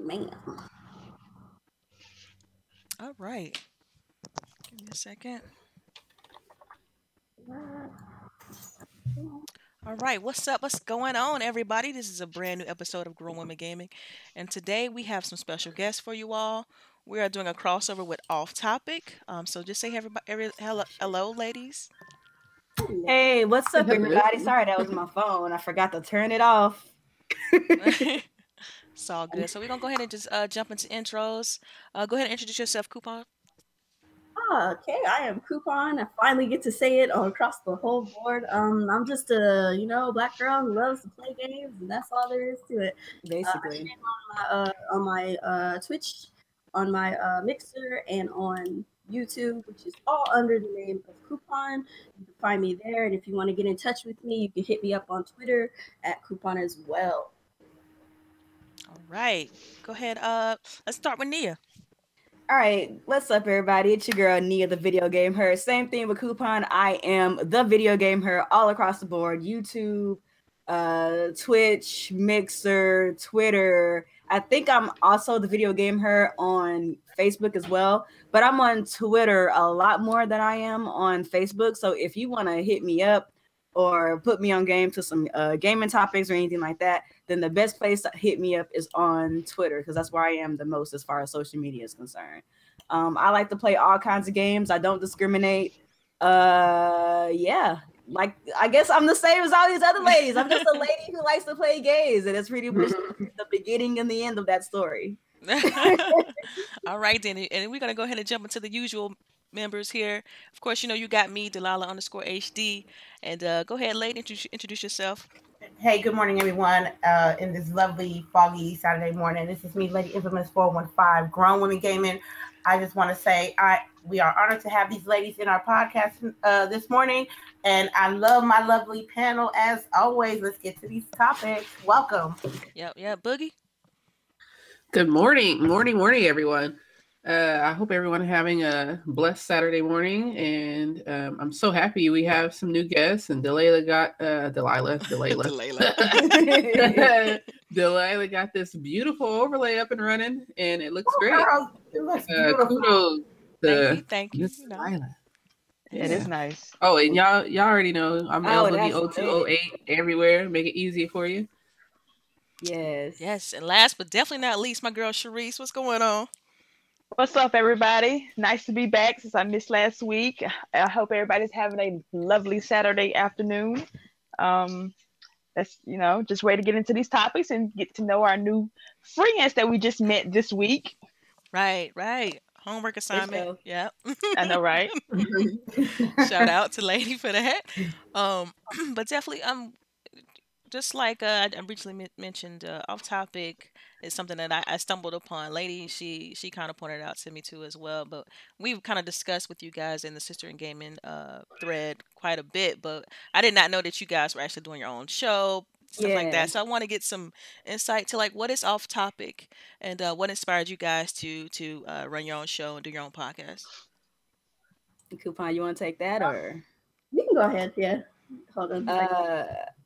Man. All right. Give me a second. All right, what's up? What's going on, everybody? This is a brand new episode of Grown Women Gaming, and today we have some special guests for you all. We are doing a crossover with Off Topic. So just say hello, ladies. Hey, what's up, everybody? Sorry, that was my phone. I forgot to turn it off. It's all good. So we're gonna go ahead and just jump into intros. Go ahead and introduce yourself, Coupon. Okay, I am Coupon. I finally get to say it all across the whole board. I'm just a black girl who loves to play games, and that's all there is to it. Basically, On my Twitch, on my Mixer, and on YouTube, which is all under the name of Coupon. You can find me there, and if you want to get in touch with me, you can hit me up on Twitter at Coupon as well. All right, go ahead. Let's start with Nia. all right. What's up, everybody? It's your girl Nia, the video game her. Same thing with Coupon. I am the video game her all across the board. YouTube, Twitch, Mixer, Twitter. I think I'm also the video game her on Facebook as well, but I'm on Twitter a lot more than I am on Facebook. So if you want to hit me up or put me on game to some gaming topics or anything like that, then the best place to hit me up is on Twitter, because that's where I am the most as far as social media is concerned. I like to play all kinds of games. I don't discriminate. Yeah, like I guess I'm the same as all these other ladies. I'm just a lady who likes to play games, and it's pretty much the beginning and the end of that story. All right, then, and we're gonna go ahead and jump into the usual members here. Of course, you got me, DELILAH_HD, and go ahead, lady, introduce yourself. Hey, good morning, everyone. In this lovely, foggy Saturday morning, this is me, Lady Infamous 415, Grown Women Gaming. I just want to say we are honored to have these ladies in our podcast this morning, and I love my lovely panel as always. Let's get to these topics. Welcome. Yep, Boogie. Good morning, everyone. I hope everyone having a blessed Saturday morning, and I'm so happy we have some new guests. And Delilah got Delilah got this beautiful overlay up and running, and it looks great. Girl, it looks beautiful. Kudos to Thank you. Delilah. Yeah. It is nice. Oh, and y'all already know I'm LBOOGIE0208 everywhere. Make it easy for you. Yes. And last but definitely not least, my girl CHAREECE. What's going on? What's up, everybody? Nice to be back since I missed last week. I hope everybody's having a lovely Saturday afternoon. That's just ready to get into these topics and get to know our new friends that we just met this week. Right. Homework assignment. Yep. I know, right? Shout out to Lady for that. But definitely, just like I briefly mentioned, Off Topic is something that I stumbled upon. Lady, she kind of pointed out to me too as well. But we've kind of discussed with you guys in the Sister in Gaming thread quite a bit. But I did not know that you guys were actually doing your own show, stuff like that. So I want to get some insight to like what is Off Topic and what inspired you guys to run your own show and do your own podcast. Coupon, you want to take that or? You can go ahead. Yeah. Hold on.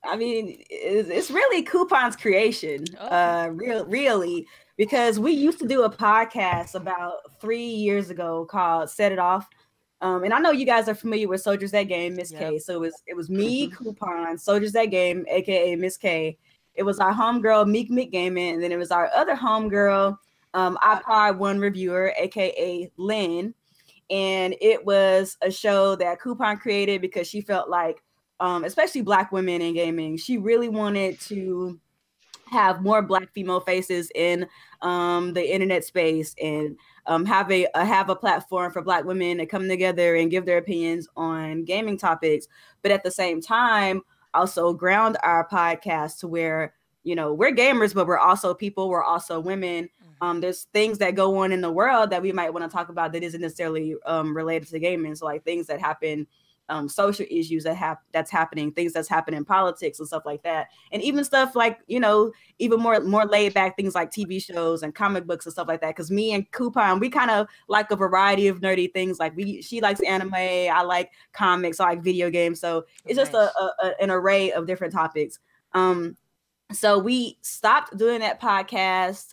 I mean, it's really Coupon's creation, really, because we used to do a podcast about 3 years ago called Set It Off. And I know you guys are familiar with Soldiers That Game, Miss K. So it was me, Coupon, Soldiers That Game, aka Miss K. It was our homegirl, Meek Gaming, and then it was our other homegirl, iPod One Reviewer, aka Lynn. And it was a show that Coupon created because she felt like, especially Black women in gaming, she really wanted to have more Black female faces in the internet space and have a platform for Black women to come together and give their opinions on gaming topics, but at the same time also ground our podcast to where we're gamers, but we're also people, we're also women. There's things that go on in the world that we might want to talk about that isn't necessarily related to gaming. So like things that happen, social issues that's happening, things that's happening in politics and stuff like that, and even stuff like even more laid back things like TV shows and comic books and stuff like that. Because me and Coupon, we kind of like a variety of nerdy things. Like she likes anime, I like comics, I like video games. So it's just an array of different topics. So we stopped doing that podcast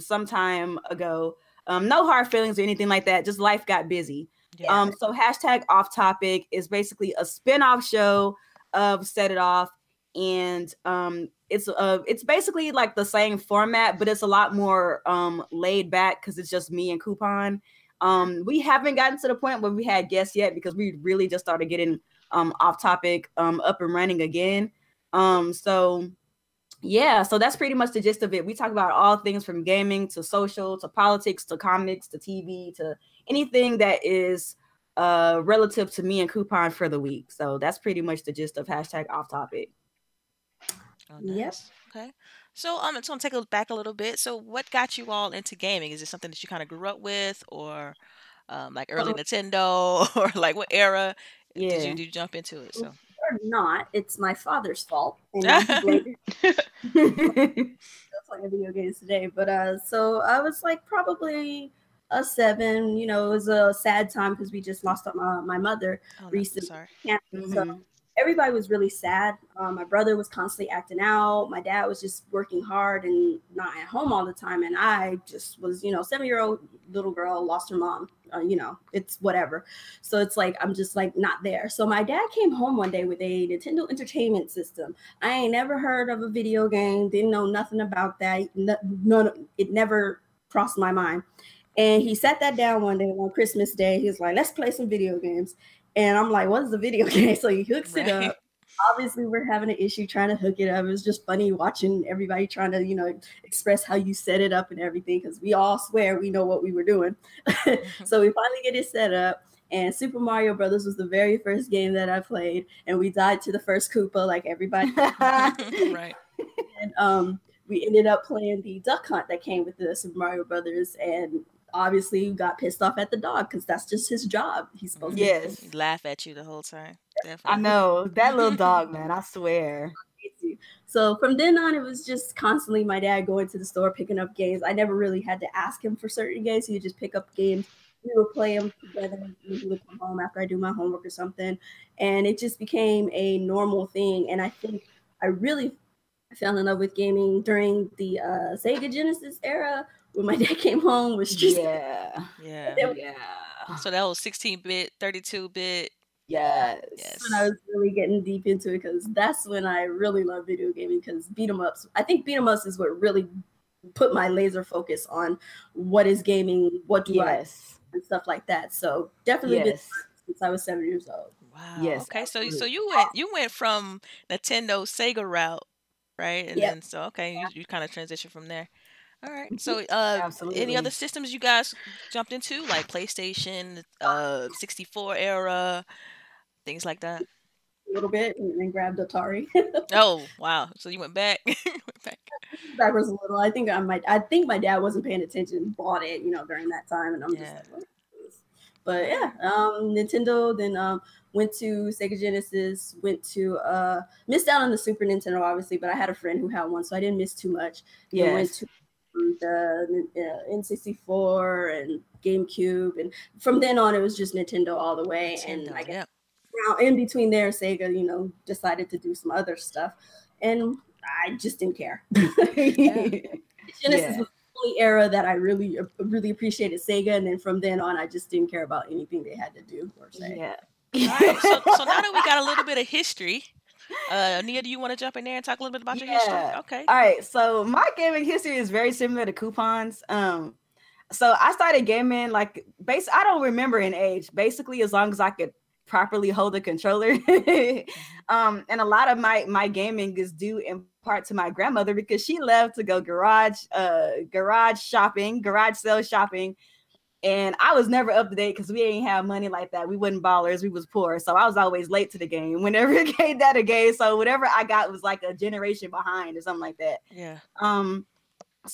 some time ago. No hard feelings or anything like that. Just life got busy. Yeah. So hashtag off topic is basically a spin-off show of Set It Off. And it's basically like the same format, but it's a lot more laid back because it's just me and Coupon. We haven't gotten to the point where we had guests yet because we really just started getting off topic up and running again. So yeah, so that's pretty much the gist of it. We talk about all things from gaming to social to politics to comics to TV to anything that is relative to me and Coupon for the week. So that's pretty much the gist of hashtag off topic. Oh, nice. Okay. So I'm just gonna take it back a little bit. So what got you all into gaming? Is it something that you kind of grew up with, or like early Nintendo, or like what era did you jump into it? So or not, it's my father's fault, and not to blame that's playing video games today. But so I was like probably a 7. You know, it was a sad time because we just lost my mother recently. Sorry. So everybody was really sad. My brother was constantly acting out. My dad was just working hard and not at home all the time. And I just was, 7-year-old little girl, lost her mom. It's whatever. So it's like, I'm just like not there. So my dad came home one day with a Nintendo Entertainment System. I ain't never heard of a video game. Didn't know nothing about that. It never crossed my mind. And he sat that down one day on Christmas Day. He was like, let's play some video games. And I'm like, what is the video game? So he hooks it up. Obviously, we're having an issue trying to hook it up. It was just funny watching everybody trying to, express how you set it up and everything, because we all swear we know what we were doing. So we finally get it set up. And Super Mario Brothers was the very first game that I played. And we died to the first Koopa like everybody. Right. And we ended up playing the Duck Hunt that came with the Super Mario Brothers. And obviously got pissed off at the dog because that's just his job. He's supposed to laugh at you the whole time. Definitely. I know that little dog, man. I swear. So from then on, it was just constantly my dad going to the store picking up games. I never really had to ask him for certain games. He would just pick up games. We would play them together. He would come home after I do my homework or something, and it just became a normal thing. And I think I really fell in love with gaming during the Sega Genesis era. When my dad came home, was just yeah. So that was 16-bit, 32-bit. Yes. When I was really getting deep into it, because that's when I really love video gaming. Because beat 'em ups, I think beat 'em ups is what really put my laser focus on what is gaming, what do I, and stuff like that. So definitely been since I was 7 years old. Wow. Yes. Okay. So you went from Nintendo Sega route, right? And then you kind of transitioned from there. All right. So, any other systems you guys jumped into, like PlayStation, 64 era, things like that? A little bit, and then grabbed Atari. Oh, wow! So you went back. Backwards a little. I think my dad wasn't paying attention, bought it, during that time, and I'm just like, what is this? But yeah, Nintendo. Then went to Sega Genesis. Went to missed out on the Super Nintendo, obviously, but I had a friend who had one, so I didn't miss too much. Yeah. Went to the N64 and GameCube, and from then on it was just Nintendo all the way. And I guess now in between there, Sega, decided to do some other stuff, and I just didn't care. Genesis was the only era that I really appreciated Sega, and then from then on, I just didn't care about anything they had to do or say. Yeah. All right. So now that we got a little bit of history. Nia, do you want to jump in there and talk a little bit about your history? Okay. All right. So my gaming history is very similar to Coupon's. So I started gaming I don't remember an age. Basically, as long as I could properly hold a controller. And a lot of my gaming is due in part to my grandmother because she loved to go garage sale shopping. And I was never up to date because we ain't have money like that. We wasn't ballers. We was poor. So I was always late to the game whenever it came that a game. So whatever I got was like a generation behind or something like that. Yeah. So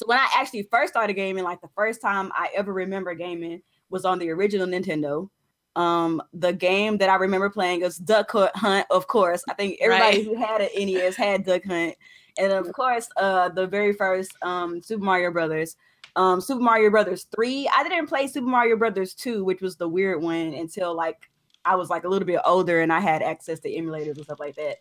when I actually first started gaming, like the first time I ever remember gaming was on the original Nintendo. The game that I remember playing was Duck Hunt, of course. I think everybody who had an NES had Duck Hunt. And of course, the very first Super Mario Brothers. Super Mario Brothers 3. I didn't play Super Mario Brothers 2, which was the weird one, until I was a little bit older and I had access to emulators and stuff like that.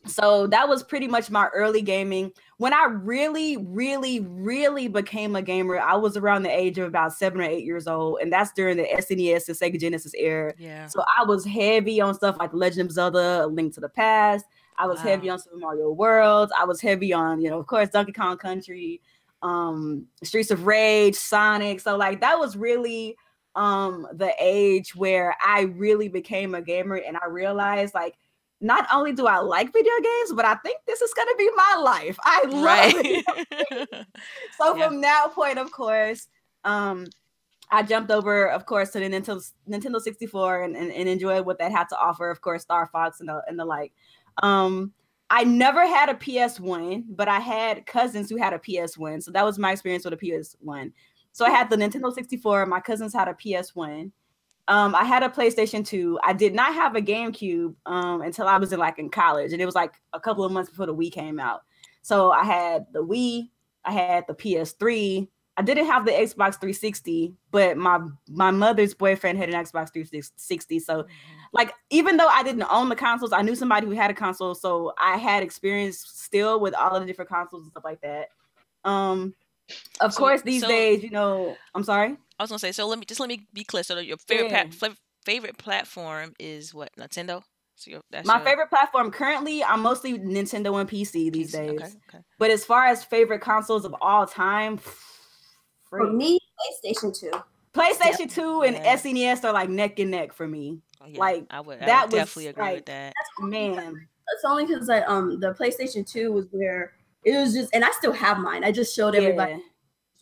So that was pretty much my early gaming. When I really, really, really became a gamer, I was around the age of about 7 or 8 years old. And that's during the SNES and Sega Genesis era. Yeah. So I was heavy on stuff like Legend of Zelda, A Link to the Past. I was heavy on Super Mario World. I was heavy on, of course, Donkey Kong Country, Streets of Rage, Sonic. So like that was really the age where I really became a gamer, and I realized like not only do I like video games, but I think this is gonna be my life. I love it. So from that point, of course, I jumped over, of course, to the Nintendo 64 and enjoyed what that had to offer. Of course, Star Fox and the like. I never had a PS1, but I had cousins who had a PS1. So that was my experience with a PS1. So I had the Nintendo 64. My cousins had a PS1. I had a PlayStation 2. I did not have a GameCube until I was in college. And it was like a couple of months before the Wii came out. So I had the Wii. I had the PS3. I didn't have the Xbox 360, but my mother's boyfriend had an Xbox 360. So like, even though I didn't own the consoles, I knew somebody who had a console. So I had experience still with all of the different consoles and stuff like that. Of course, these days, I'm sorry. I was gonna say, so let me be clear. So your favorite platform is what? Nintendo? So my favorite platform currently, I'm mostly Nintendo and PC these days. Okay. But as far as favorite consoles of all time, for me, PlayStation 2. PlayStation 2 and SNES are like neck and neck for me. Oh, yeah. Like I would definitely agree with that. It's only because the PlayStation 2 was where it was just, and I still have mine. I just showed everybody.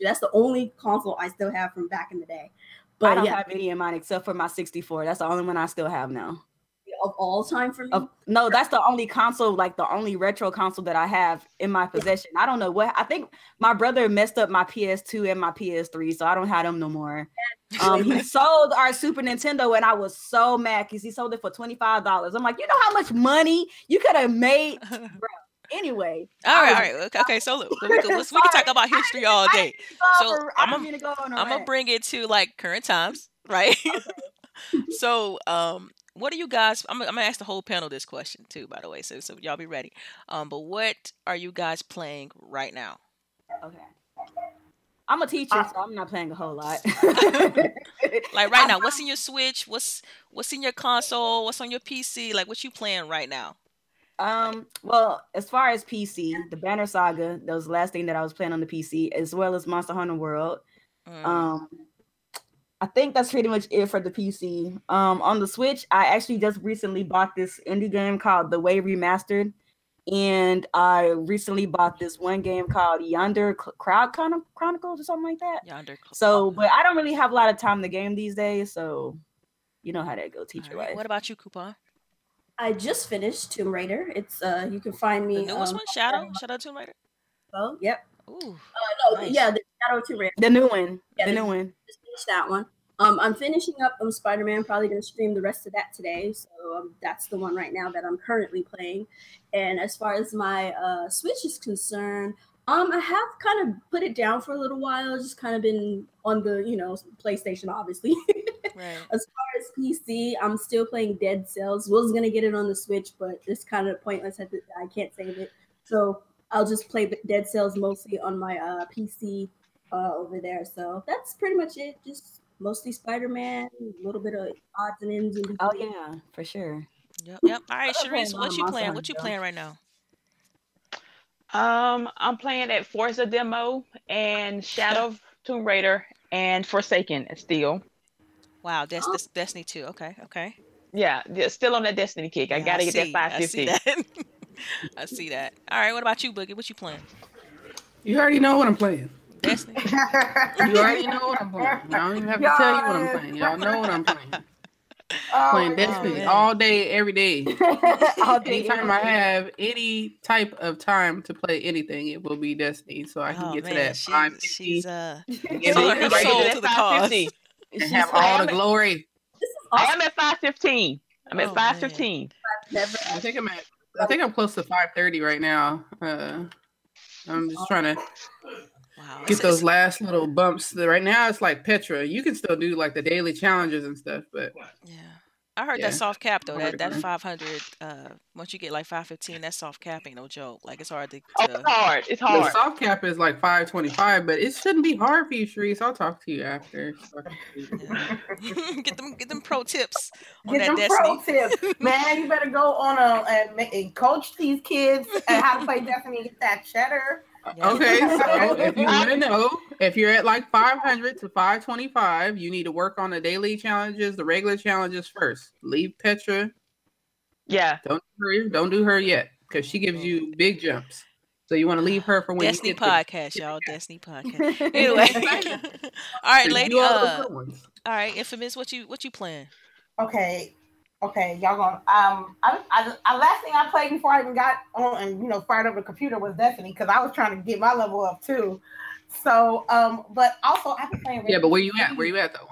That's the only console I still have from back in the day. But I don't have any in mine except for my 64. That's the only one I still have now. Of all time for me? No, that's the only console, like the only retro console that I have in my possession. I don't know what. I think my brother messed up my PS2 and my PS3, so I don't have them no more. He sold our Super Nintendo, and I was so mad because he sold it for $25. I'm like, you know how much money you could have made, bro. Anyway, all right. Okay. So look, we can talk about history all day. So I'm gonna bring it to like current times, right? Okay. So, what are you guys? I'm gonna ask the whole panel this question too, by the way. So y'all be ready. But what are you guys playing right now? Okay. I'm a teacher, so I'm not playing a whole lot. Like right now, what's in your Switch? What's in your console? What's on your PC? Like, what you playing right now? Well, as far as PC, the Banner Saga, that was the last thing that I was playing on the PC, as well as Monster Hunter World. I think that's pretty much it for the PC. On the Switch, I actually just recently bought this indie game called The Way Remastered, and I recently bought this one game called Yonder Crowd Chronicles or something like that. But I don't really have a lot of time to game these days, so you know how that go, teacher life. What about you, Coupon? I just finished Tomb Raider. It's you can find me. The newest one, Shadow Tomb Raider. Oh, yep. Ooh. Nice. Yeah, the Shadow Tomb Raider. The new one. Yeah, the new one. Just finished that one. I'm finishing up Spider-Man. Probably gonna stream the rest of that today. So that's the one right now that I'm currently playing. And as far as my Switch is concerned, I have kind of put it down for a little while. Just kind of been on the PlayStation, obviously. Right. As far as PC, I'm still playing Dead Cells. Was gonna get it on the Switch, but it's kind of pointless. I can't save it, so I'll just play Dead Cells mostly on my PC over there. So that's pretty much it. Just mostly Spider-Man, a little bit of odds and ends. Oh yeah, for sure. Yep. All right, CHAREECE, what you playing? What you playing right now? I'm playing at Forza Demo and Shadow of Tomb Raider and Forsaken still. Wow, that's Destiny 2. Okay. Yeah, still on that Destiny kick. I gotta get that 550. I see that. All right, what about you, Boogie? What you playing? You already know what I'm playing. Destiny. You already know what I'm playing. I don't even have to tell you what I'm playing. Y'all know what I'm playing. Playing Destiny all day, every day. Anytime I have any type of time to play anything, it will be Destiny. So I can get to that 550. She's her soul to the cause. And have all the glory. I am at 515. I'm at 515. I think I'm close to 530 right now. I'm just trying to get those last little bumps. Right now it's like Petra. You can still do like the daily challenges and stuff, but I heard that soft cap though. Hard to That grind. 500. Once you get like 515, that soft cap ain't no joke. Like it's hard to. It's hard. It's The hard. soft cap is like 525, but it shouldn't be hard for you, Charisse. I'll talk to you after. Yeah. get them pro tips on Get that them Destiny. pro tips, man. You better go on and coach these kids and how to play Destiny and get that cheddar. Yeah. Okay, so if you want to know, if you're at like 500 to 525, you need to work on the daily challenges, the regular challenges first. Leave Petra. Yeah. Don't do her yet, because she gives you big jumps. So you want to leave her for when Destiny you get podcast, y'all. Destiny podcast. Anyway, all right, lady. All right, Infamous. What you playing? Okay, y'all gonna I last thing I played before I even got on and fired up the computer was Destiny, because I was trying to get my level up too. So but also I've been playing. Yeah, but where you at though?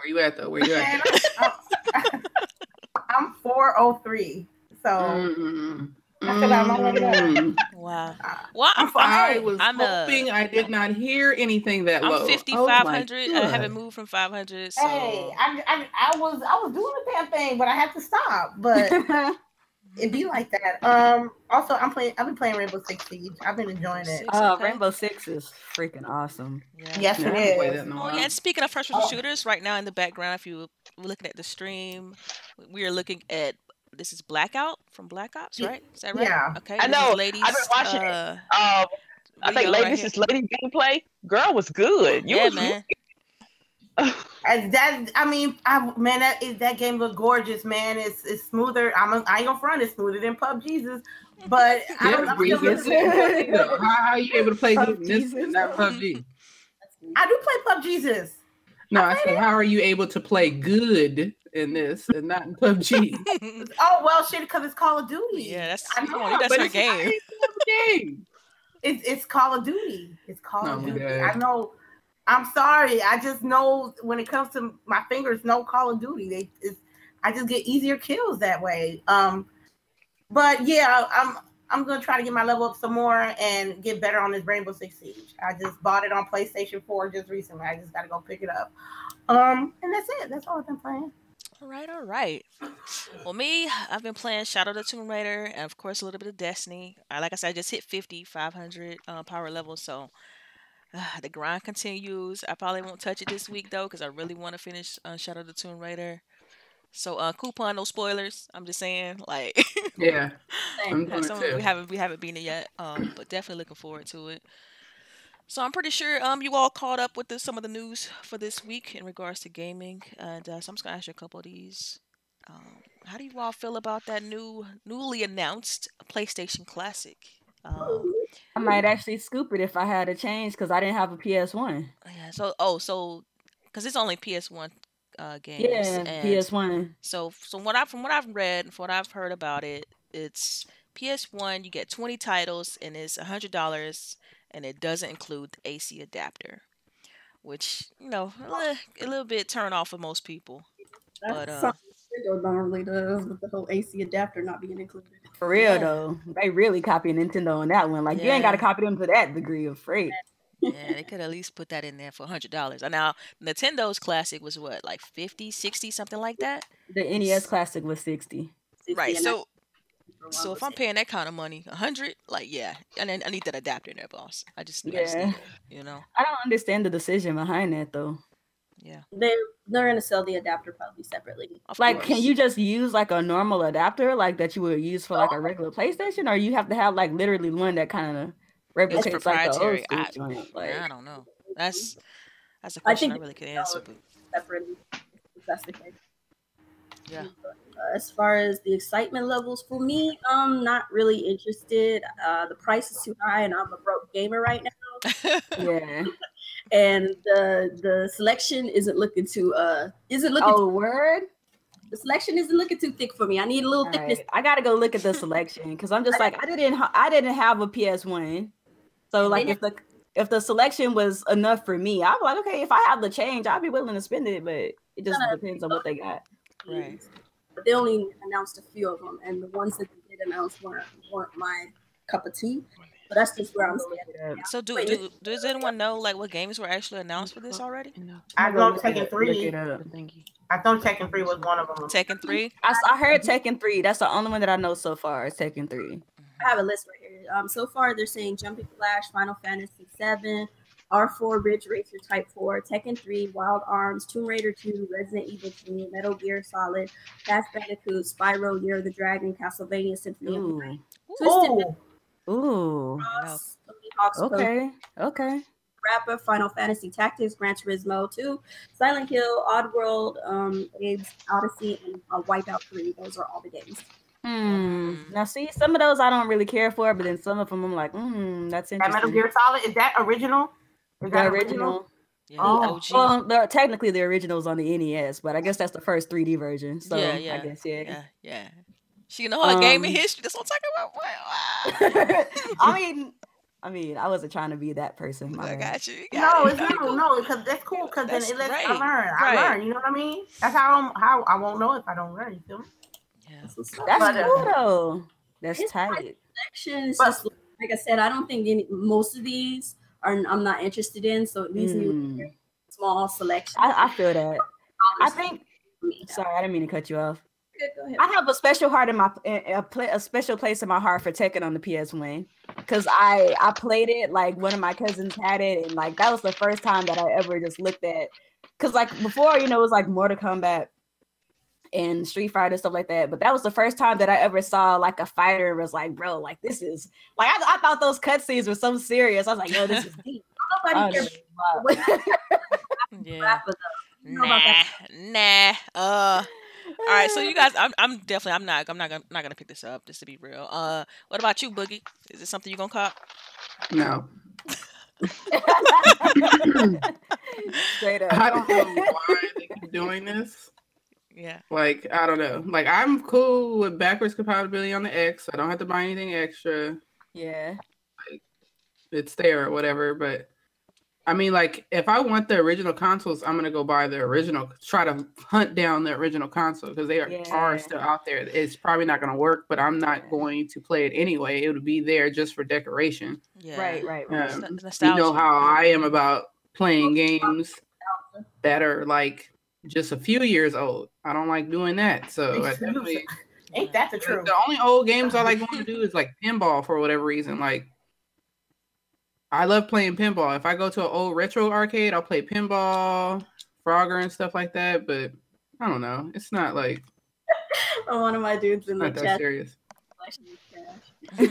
I'm 403. So I still got my way up. Wow. Well, I was hoping I did not hear anything that low. I'm 5,500. I haven't moved from 500. So. Hey, I was doing the damn thing, but I had to stop. But it be like that. Also, I've been playing Rainbow Six Siege. I've been enjoying it. Rainbow Six is freaking awesome. Yeah. Yes, it is. Oh yeah. And speaking of first-person shooters, right now in the background, if you were looking at the stream, we are looking at. This is Blackout from Black Ops, right? Is that right? Yeah. Okay. I know. Ladies, I've been watching it. I think this is lady gameplay. Girl was good. Yeah, man. That game looked gorgeous, man. It's smoother. I ain't gonna front. It's smoother than PUBG's, but how are you able to play good in this and not PUBG? I do play PUBG's. No, I said, how are you able to play good in this and not in PUBG? Oh well, shit, because it's Call of Duty. Yeah, that's her game. It's Call of Duty. It's Call of Duty. God. I know. I'm sorry. I just know when it comes to my fingers, no Call of Duty. I just get easier kills that way. But yeah, I'm gonna try to get my level up some more and get better on this Rainbow Six Siege. I just bought it on PlayStation 4 just recently. I just gotta go pick it up. And that's it. That's all I've been playing. All right. Well, me, I've been playing Shadow the Tomb Raider and of course a little bit of Destiny. Like I said, I just hit 500 power level, so the grind continues. I probably won't touch it this week though, because I really want to finish Shadow the Tomb Raider. So coupon, no spoilers. I'm just saying, like, yeah, we haven't been it yet, but definitely looking forward to it. So I'm pretty sure you all caught up with some of the news for this week in regards to gaming, and so I'm just gonna ask you a couple of these. How do you all feel about that newly announced PlayStation Classic? I might actually scoop it if I had a change, because I didn't have a PS1. Yeah. So because it's only PS1 games. Yeah, and PS1. So from what I've read and from what I've heard about it, it's PS1. You get 20 titles and it's $100, and it doesn't include the AC adapter, which a little bit turn off for most people. But Nintendo normally does with the whole AC adapter not being included. For real though, they really copy Nintendo on that one. Like you ain't got to copy them to that degree of freight. Yeah, they could at least put that in there for $100. Now, Nintendo's Classic was what, like 50, 60, something like that? The NES Classic was 60. Right, so if I'm paying that kind of money, 100, like, yeah, and then I need that adapter in there, boss. I just need it, I don't understand the decision behind that, though. Yeah. They're going to sell the adapter probably separately. Like, can you just use, like, a normal adapter, like, that you would use for, like, a regular PlayStation? Or you have to have, like, literally one that kind of replicates proprietary. Like the old school joint. I don't know. That's a question I really could answer. But separately, if that's the case. Yeah. As far as the excitement levels for me, I'm not really interested. The price is too high, and I'm a broke gamer right now. Yeah. And the selection isn't looking too word. The selection isn't looking too thick for me. I need a little thickness. Right. I gotta go look at the selection because I'm just like I didn't have a PS1, so like if the selection was enough for me, I'm like, okay, if I have the change, I'd be willing to spend it, but it just depends on what they got. Right. But they only announced a few of them, and the ones that they did announce weren't my cup of tea. So that's just where I'm standing. So does anyone know like what games were actually announced for this already? I know Tekken 3. I thought Tekken 3 was one of them. Tekken 3? I heard Tekken 3. That's the only one that I know so far is Tekken 3. I have a list right here. So far they're saying Jumping Flash, Final Fantasy 7, R4 Ridge Racer Type 4, Tekken 3, Wild Arms, Tomb Raider 2, Resident Evil 2, Metal Gear Solid, Crash Bandicoot, Spyro, Year of the Dragon, Castlevania Symphony of the Night, Twisted Cross, Tony Hawk's Pro, Okay. Rapper, Final Fantasy Tactics, Gran Turismo 2, Silent Hill, Oddworld, Abe's Odyssey, and Wipeout 3. Those are all the games. Now, see, some of those I don't really care for, but then some of them I'm like, that's interesting. That Metal Gear Solid, is that original? Is that original? Yeah, OG. Well, technically the original's on the NES, but I guess that's the first 3D version. So I guess yeah. She know her gaming history. That's what I'm talking about. I mean, I wasn't trying to be that person. I got you. No, because that's cool. Because then it lets I learn. I learn. You know what I mean? That's how I won't know if I don't learn. You feel me? Yeah, that's cool though. That's tight. Sections, just like I said, I don't think most of these I'm not interested in. So it leaves me with a small selection. I feel that. I think. Sorry, I didn't mean to cut you off. Go ahead. I have a special heart in a special place in my heart for Tekken on the PS1 because I played it, like one of my cousins had it, and like that was the first time that I ever just looked at, because like before, it was like Mortal Kombat and Street Fighter, stuff like that, but that was the first time that I ever saw like a fighter and was like, bro, like this is like I thought those cutscenes were so serious. I was like, yo, this is deep. Nobody cares. Yeah. Nah. All right, so you guys, I'm definitely not gonna pick this up, just to be real. What about you, Boogie? Is it something you gonna cop? No. Straight up. I don't know why they keep doing this. Yeah. Like, I don't know. Like, I'm cool with backwards compatibility on the X. I don't have to buy anything extra. Yeah. Like, it's there or whatever, but I mean, like, if I want the original consoles, I'm gonna go buy the original. Try to hunt down the original console because they are still out there. It's probably not gonna work, but I'm not going to play it anyway. It would be there just for decoration. Yeah. Right. You know how I am about playing games that are like just a few years old. I don't like doing that. So I definitely ain't that the truth? The only old games I like going to do is like pinball for whatever reason. Like, I love playing pinball. If I go to an old retro arcade, I'll play pinball, Frogger, and stuff like that. But I don't know. It's not like one of my dudes in the not that chat. serious. I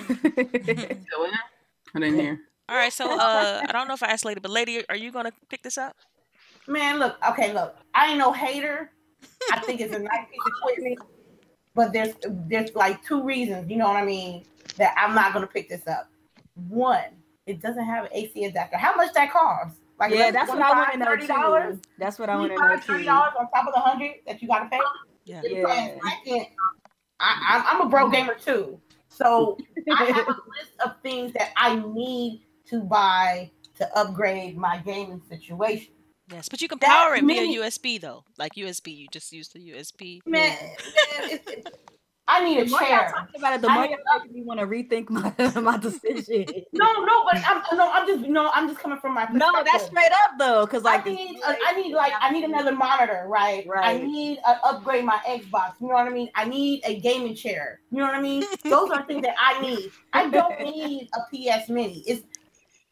didn't hear. All right, so I don't know if I asked Lady, but Lady, are you gonna pick this up? Man, look. I ain't no hater. I think it's a nice piece of equipment, but there's like two reasons. You know what I mean? That I'm not gonna pick this up. One. It doesn't have an AC adapter. How much that cost? Like, that's what I want to know too. That's what I want to know too. $30 on top of the $100 that you gotta pay. Yeah. I'm a broke gamer too, so I have a list of things that I need to buy to upgrade my gaming situation. Yes, but you can power it via USB though. Like USB, you just use the USB. Man, I need a chair. Talking about it, the more you're making me want to rethink my decision. No, but I'm just coming from my perspective. No, that's straight up though, because like I need another monitor, right? I need to upgrade my Xbox. You know what I mean? I need a gaming chair. You know what I mean? Those are things that I need. I don't need a PS Mini.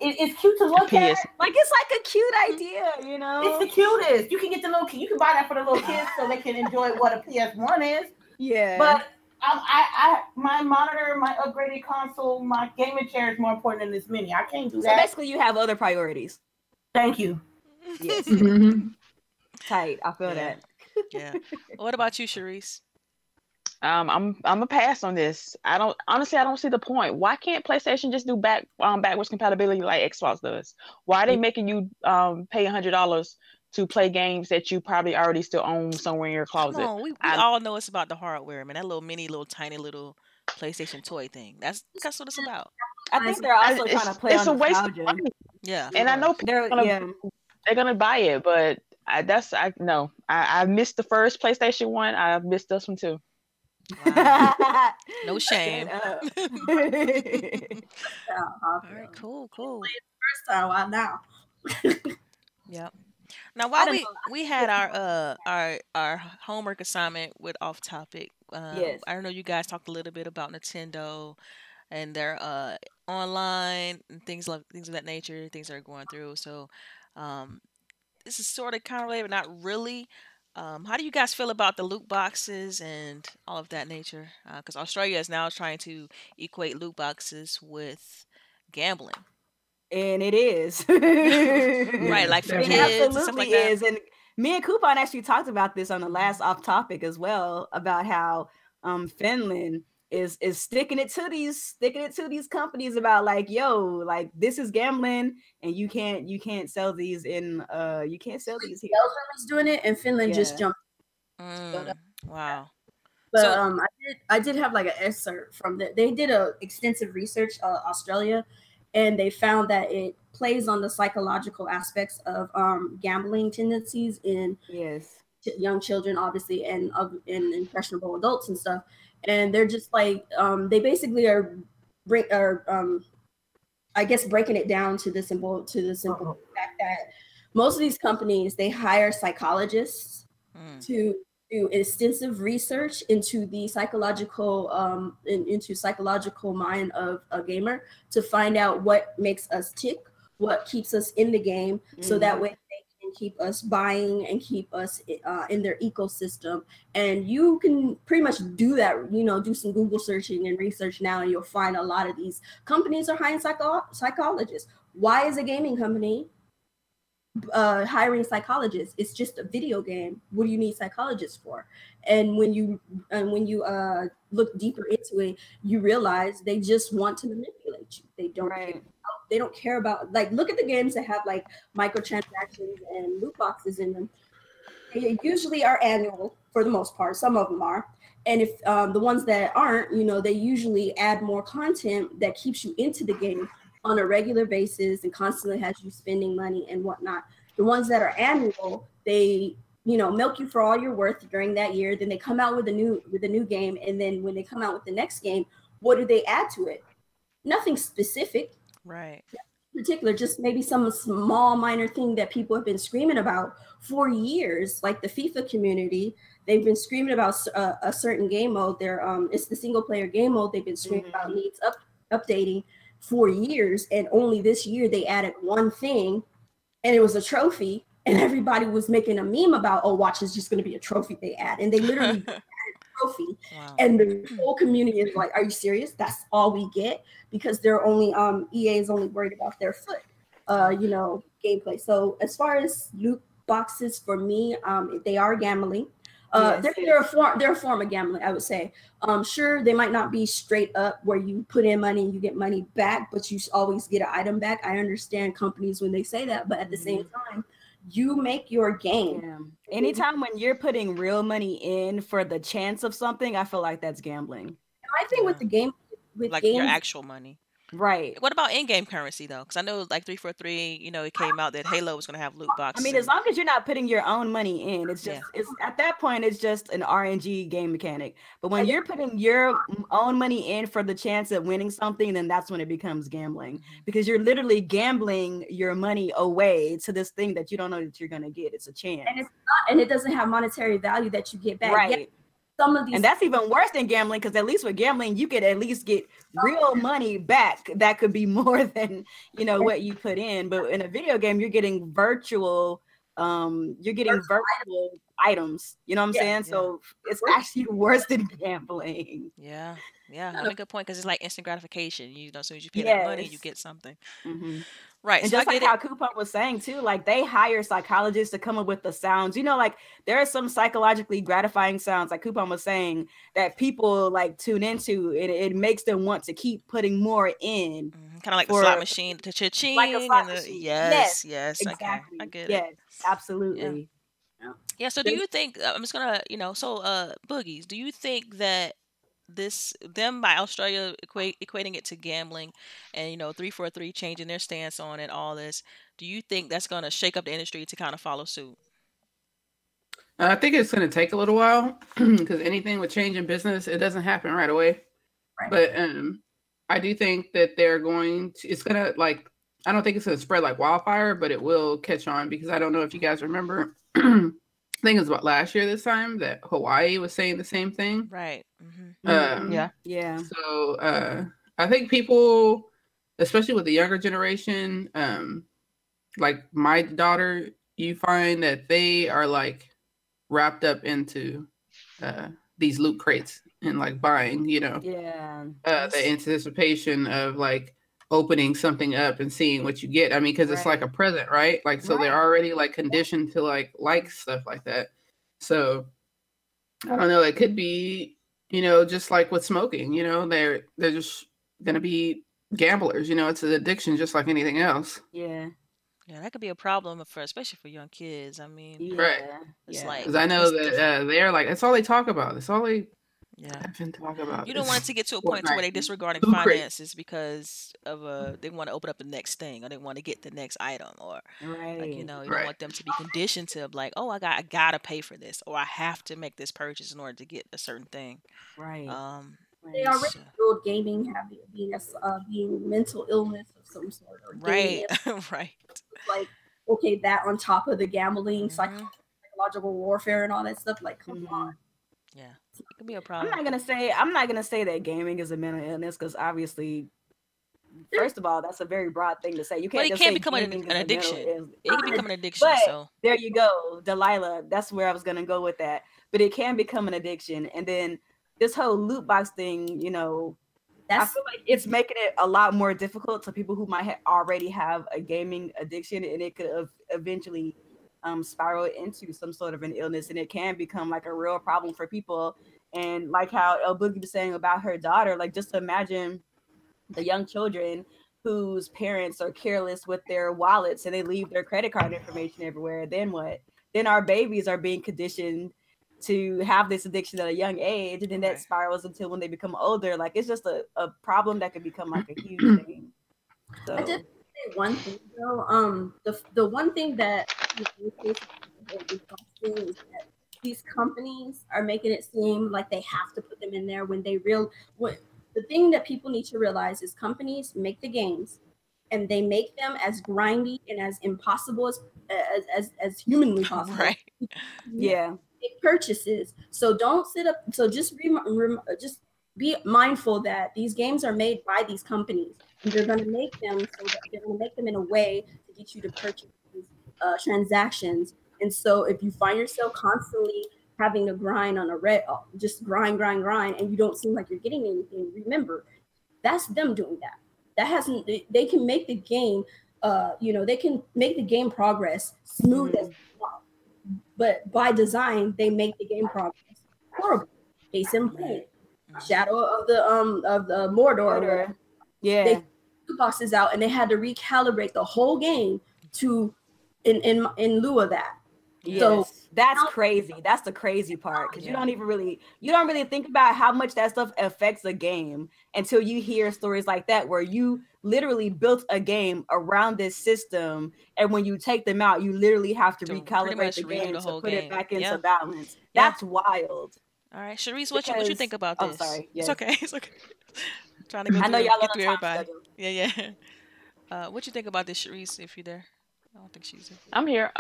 It's cute to look at. Like, it's like a cute idea, It's the cutest. You can get the little kid. You can buy that for the little kids so they can enjoy what a PS1 is. Yeah. But my monitor, my upgraded console, my gaming chair is more important than this mini. I can't do that. So basically, you have other priorities. Thank you. Yes. Tight. I feel that. Yeah. What about you, CHAREECE? I'm a pass on this. I don't see the point. Why can't PlayStation just do backwards compatibility like Xbox does? Why are they making you pay $100 to play games that you probably already still own somewhere in your closet? Come on, we all know it's about the hardware, man. That little tiny PlayStation toy thing. That's what it's about. I think they're also trying to play on nostalgia. Yeah, and I know they're gonna buy it, but I missed the first PlayStation one. I missed this one too. Wow. No shame. All All right, cool. First time, why now? Yep. Now, I while don't we had our homework assignment with off topic, Yes. I know you guys talked a little bit about Nintendo and their online and things of that nature, things they're going through. So, um, this is sort of kind of related, but not really. How do you guys feel about the loot boxes and all of that nature? Because Australia is now trying to equate loot boxes with gambling. And it is. Right, like for It kids and stuff absolutely like that. is. And me and Coupon actually talked about this on the last off topic as well, about how Finland is sticking it to these companies about like, yo, like this is gambling and you can't sell these in you can't sell these here. Belgium is doing it, and Finland just jumped. Wow. But So I did have like an excerpt from that. They did a extensive research, Australia, and they found that it plays on the psychological aspects of gambling tendencies in young children, obviously, and impressionable adults and stuff. And they're just like they basically are I guess breaking it down to the simple fact that most of these companies, they hire psychologists to do extensive research into the psychological into psychological mind of a gamer to find out what makes us tick, what keeps us in the game, so that way they can keep us buying and keep us in their ecosystem. And you can pretty much do that, do some Google searching and research now, and you'll find a lot of these companies are hiring psychologists. Why is a gaming company hiring psychologists? It's just a video game. What do you need psychologists for? And when you look deeper into it, you realize they just want to manipulate you. They don't care about, like, look at the games that have like microtransactions and loot boxes in them. They usually are annual for the most part. Some of them are. And if the ones that aren't, they usually add more content that keeps you into the game on a regular basis and constantly has you spending money and whatnot. The ones that are annual, they milk you for all you're worth during that year. Then they come out with a new game, and then when they come out with the next game, what do they add to it? Nothing specific, right? Particular, just maybe some small minor thing that people have been screaming about for years, like the FIFA community. They've been screaming about a certain game mode. It's the single player game mode. They've been screaming about needs updating for years, and only this year they added one thing, and it was a trophy, and everybody was making a meme about, oh, watch, it's just going to be a trophy they add, and they literally added a trophy. Wow. And the whole community is like, are you serious? That's all we get? Because they're only EA is only worried about their foot gameplay. So as far as loot boxes, for me, they are gambling. They're a form of gambling, I would say. Sure, they might not be straight up where you put in money and you get money back, but you always get an item back. I understand companies when they say that, but at the same time, you make your game. Yeah. Anytime when you're putting real money in for the chance of something, I feel like that's gambling. I think with the game, like games, your actual money. Right. What about in-game currency though? Because I know like 343, it came out that Halo was going to have loot boxes. I mean, as long as you're not putting your own money in, it's just it's at that point it's just an RNG game mechanic. But when you're putting your own money in for the chance of winning something, then that's when it becomes gambling, because you're literally gambling your money away to this thing that you don't know that you're going to get. It's a chance, and it doesn't have monetary value that you get back. Right. Some of these, and that's even worse than gambling, because at least with gambling you could at least get real money back that could be more than what you put in. But in a video game you're getting virtual items, you know what I'm saying? So it's actually worse than gambling. Yeah, that's a good point, because it's like instant gratification. As soon as you pay that money, you get something. Right. And so just like how Coupon was saying too, like they hire psychologists to come up with the sounds. Like there are some psychologically gratifying sounds, like Coupon was saying, that people like tune into, and it makes them want to keep putting more in. Kind of like the slot machine, the cha-ching. Like a slot machine. Yes, exactly. Okay, I get it. Yes, absolutely. Yeah. So do you think, I'm just gonna, Boogies, do you think that them by Australia equating it to gambling, and 343 changing their stance on it, all this, do you think that's going to shake up the industry to kind of follow suit? I think it's going to take a little while because anything with change in business, it doesn't happen right away. Right. But I do think that they're going to, it's going to like, I don't think it's going to spread like wildfire, but it will catch on because I don't know if you guys remember, I think it was about last year this time that Hawaii was saying the same thing. Right. Mm-hmm. Yeah. So I think people, especially with the younger generation, like my daughter, you find that they are like wrapped up into these loot crates and like buying, the anticipation of like opening something up and seeing what you get. I mean, because it's like a present, right? Like, so they're already like conditioned to like stuff like that. So I don't know. It could be, just like with smoking, they're just gonna be gamblers. It's an addiction, just like anything else. Yeah. Yeah, that could be a problem especially for young kids. I mean, it's like, because I know that they're like, that's all they talk about. That's all they talk about. You don't want it to get to a point where they disregarding finances because of they want to open up the next thing or they want to get the next item or you don't want them to be conditioned to like, oh, I gotta pay for this or I have to make this purchase in order to get a certain thing. Right. They already build gaming being mental illness of some sort. Or right. Like, okay, that on top of the gambling, psychological warfare and all that stuff. Like, come on. Yeah, it could be a problem. I'm not gonna say that gaming is a mental illness because obviously, first of all, that's a very broad thing to say. You can't. But it can become an addiction. It can become an addiction. But so there you go, Delilah. That's where I was gonna go with that. But it can become an addiction, and then this whole loot box thing, I feel like it's making it a lot more difficult to people who might already have a gaming addiction, and it could eventually spiral into some sort of an illness, and it can become like a real problem for people. And like how LBOOGIE was saying about her daughter, like just imagine the young children whose parents are careless with their wallets and they leave their credit card information everywhere. Then what? Then our babies are being conditioned to have this addiction at a young age, and then that spirals until when they become older. Like it's just a problem that could become like a huge thing. So I did say one thing though. The one thing that is that these companies are making it seem like they have to put them in there when the thing that people need to realize is companies make the games and they make them as grindy and as impossible as humanly possible. Right. Yeah. Purchases. So don't sit up. So just be mindful that these games are made by these companies, and they're going to make them so that they're going to make them in a way to get you to purchase these transactions. And so if you find yourself constantly having to grind on just grind, and you don't seem like you're getting anything, remember that's them doing that. They can make the game. They can make the game progress smooth as well. But by design, they make the game progress horrible. Case in point, Shadow of the Mordor. Yeah, they took the boxes out and they had to recalibrate the whole game to in lieu of that. Yes. So that's crazy. That's the crazy part because you don't really think about how much that stuff affects a game until you hear stories like that where you literally built a game around this system, and when you take them out, you literally have to recalibrate the game to put it back into balance. That's wild. All right, Chareece, what you think about this? Oh, sorry. It's okay. It's okay. I'm trying to get through everybody. Yeah. What you think about this, Chareece? If you're there, I don't think she's there. I'm here.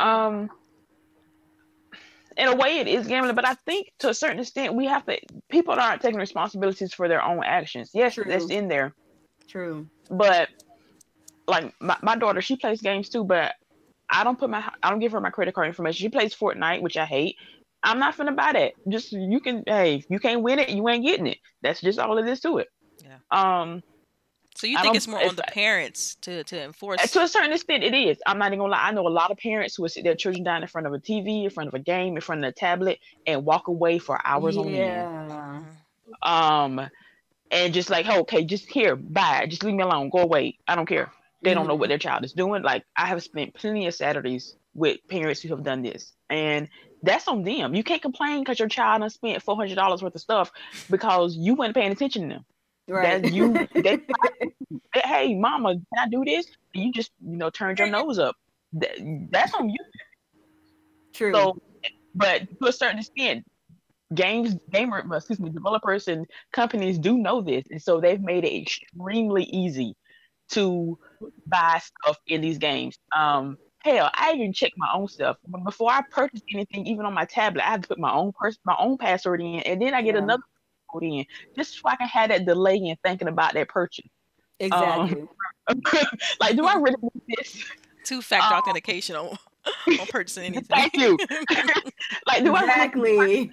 In a way, it is gambling, but I think to a certain extent, people aren't taking responsibilities for their own actions. Yes, that's in there. True. But like my daughter, she plays games too, but I don't give her my credit card information. She plays Fortnite, which I hate. I'm not finna buy that. Just you can't win it, you ain't getting it. That's just all it is to it. Yeah. So you think it's more on the parents to enforce? To a certain extent, it is. I'm not even gonna lie. I know a lot of parents who will sit their children down in front of a TV, in front of a game, in front of a tablet, and walk away for hours on end. And just like, okay, just here, bye. Just leave me alone. Go away. I don't care. They don't know what their child is doing. Like I have spent plenty of Saturdays with parents who have done this, and that's on them. You can't complain because your child has spent $400 worth of stuff because you weren't paying attention to them. Right. Hey, mama, can I do this? And you just, turned your nose up. That's on you. True. So But to a certain extent, developers and companies do know this, and so they've made it extremely easy to buy stuff in these games. Hell, I even check my own stuff. Before I purchase anything, even on my tablet, I have to put my own password in, and then I get another code in, just so I can have that delay in thinking about that purchase. Exactly. Like, do I really need this? Two-factor authentication on purchasing anything. Thank you. Like, do exactly.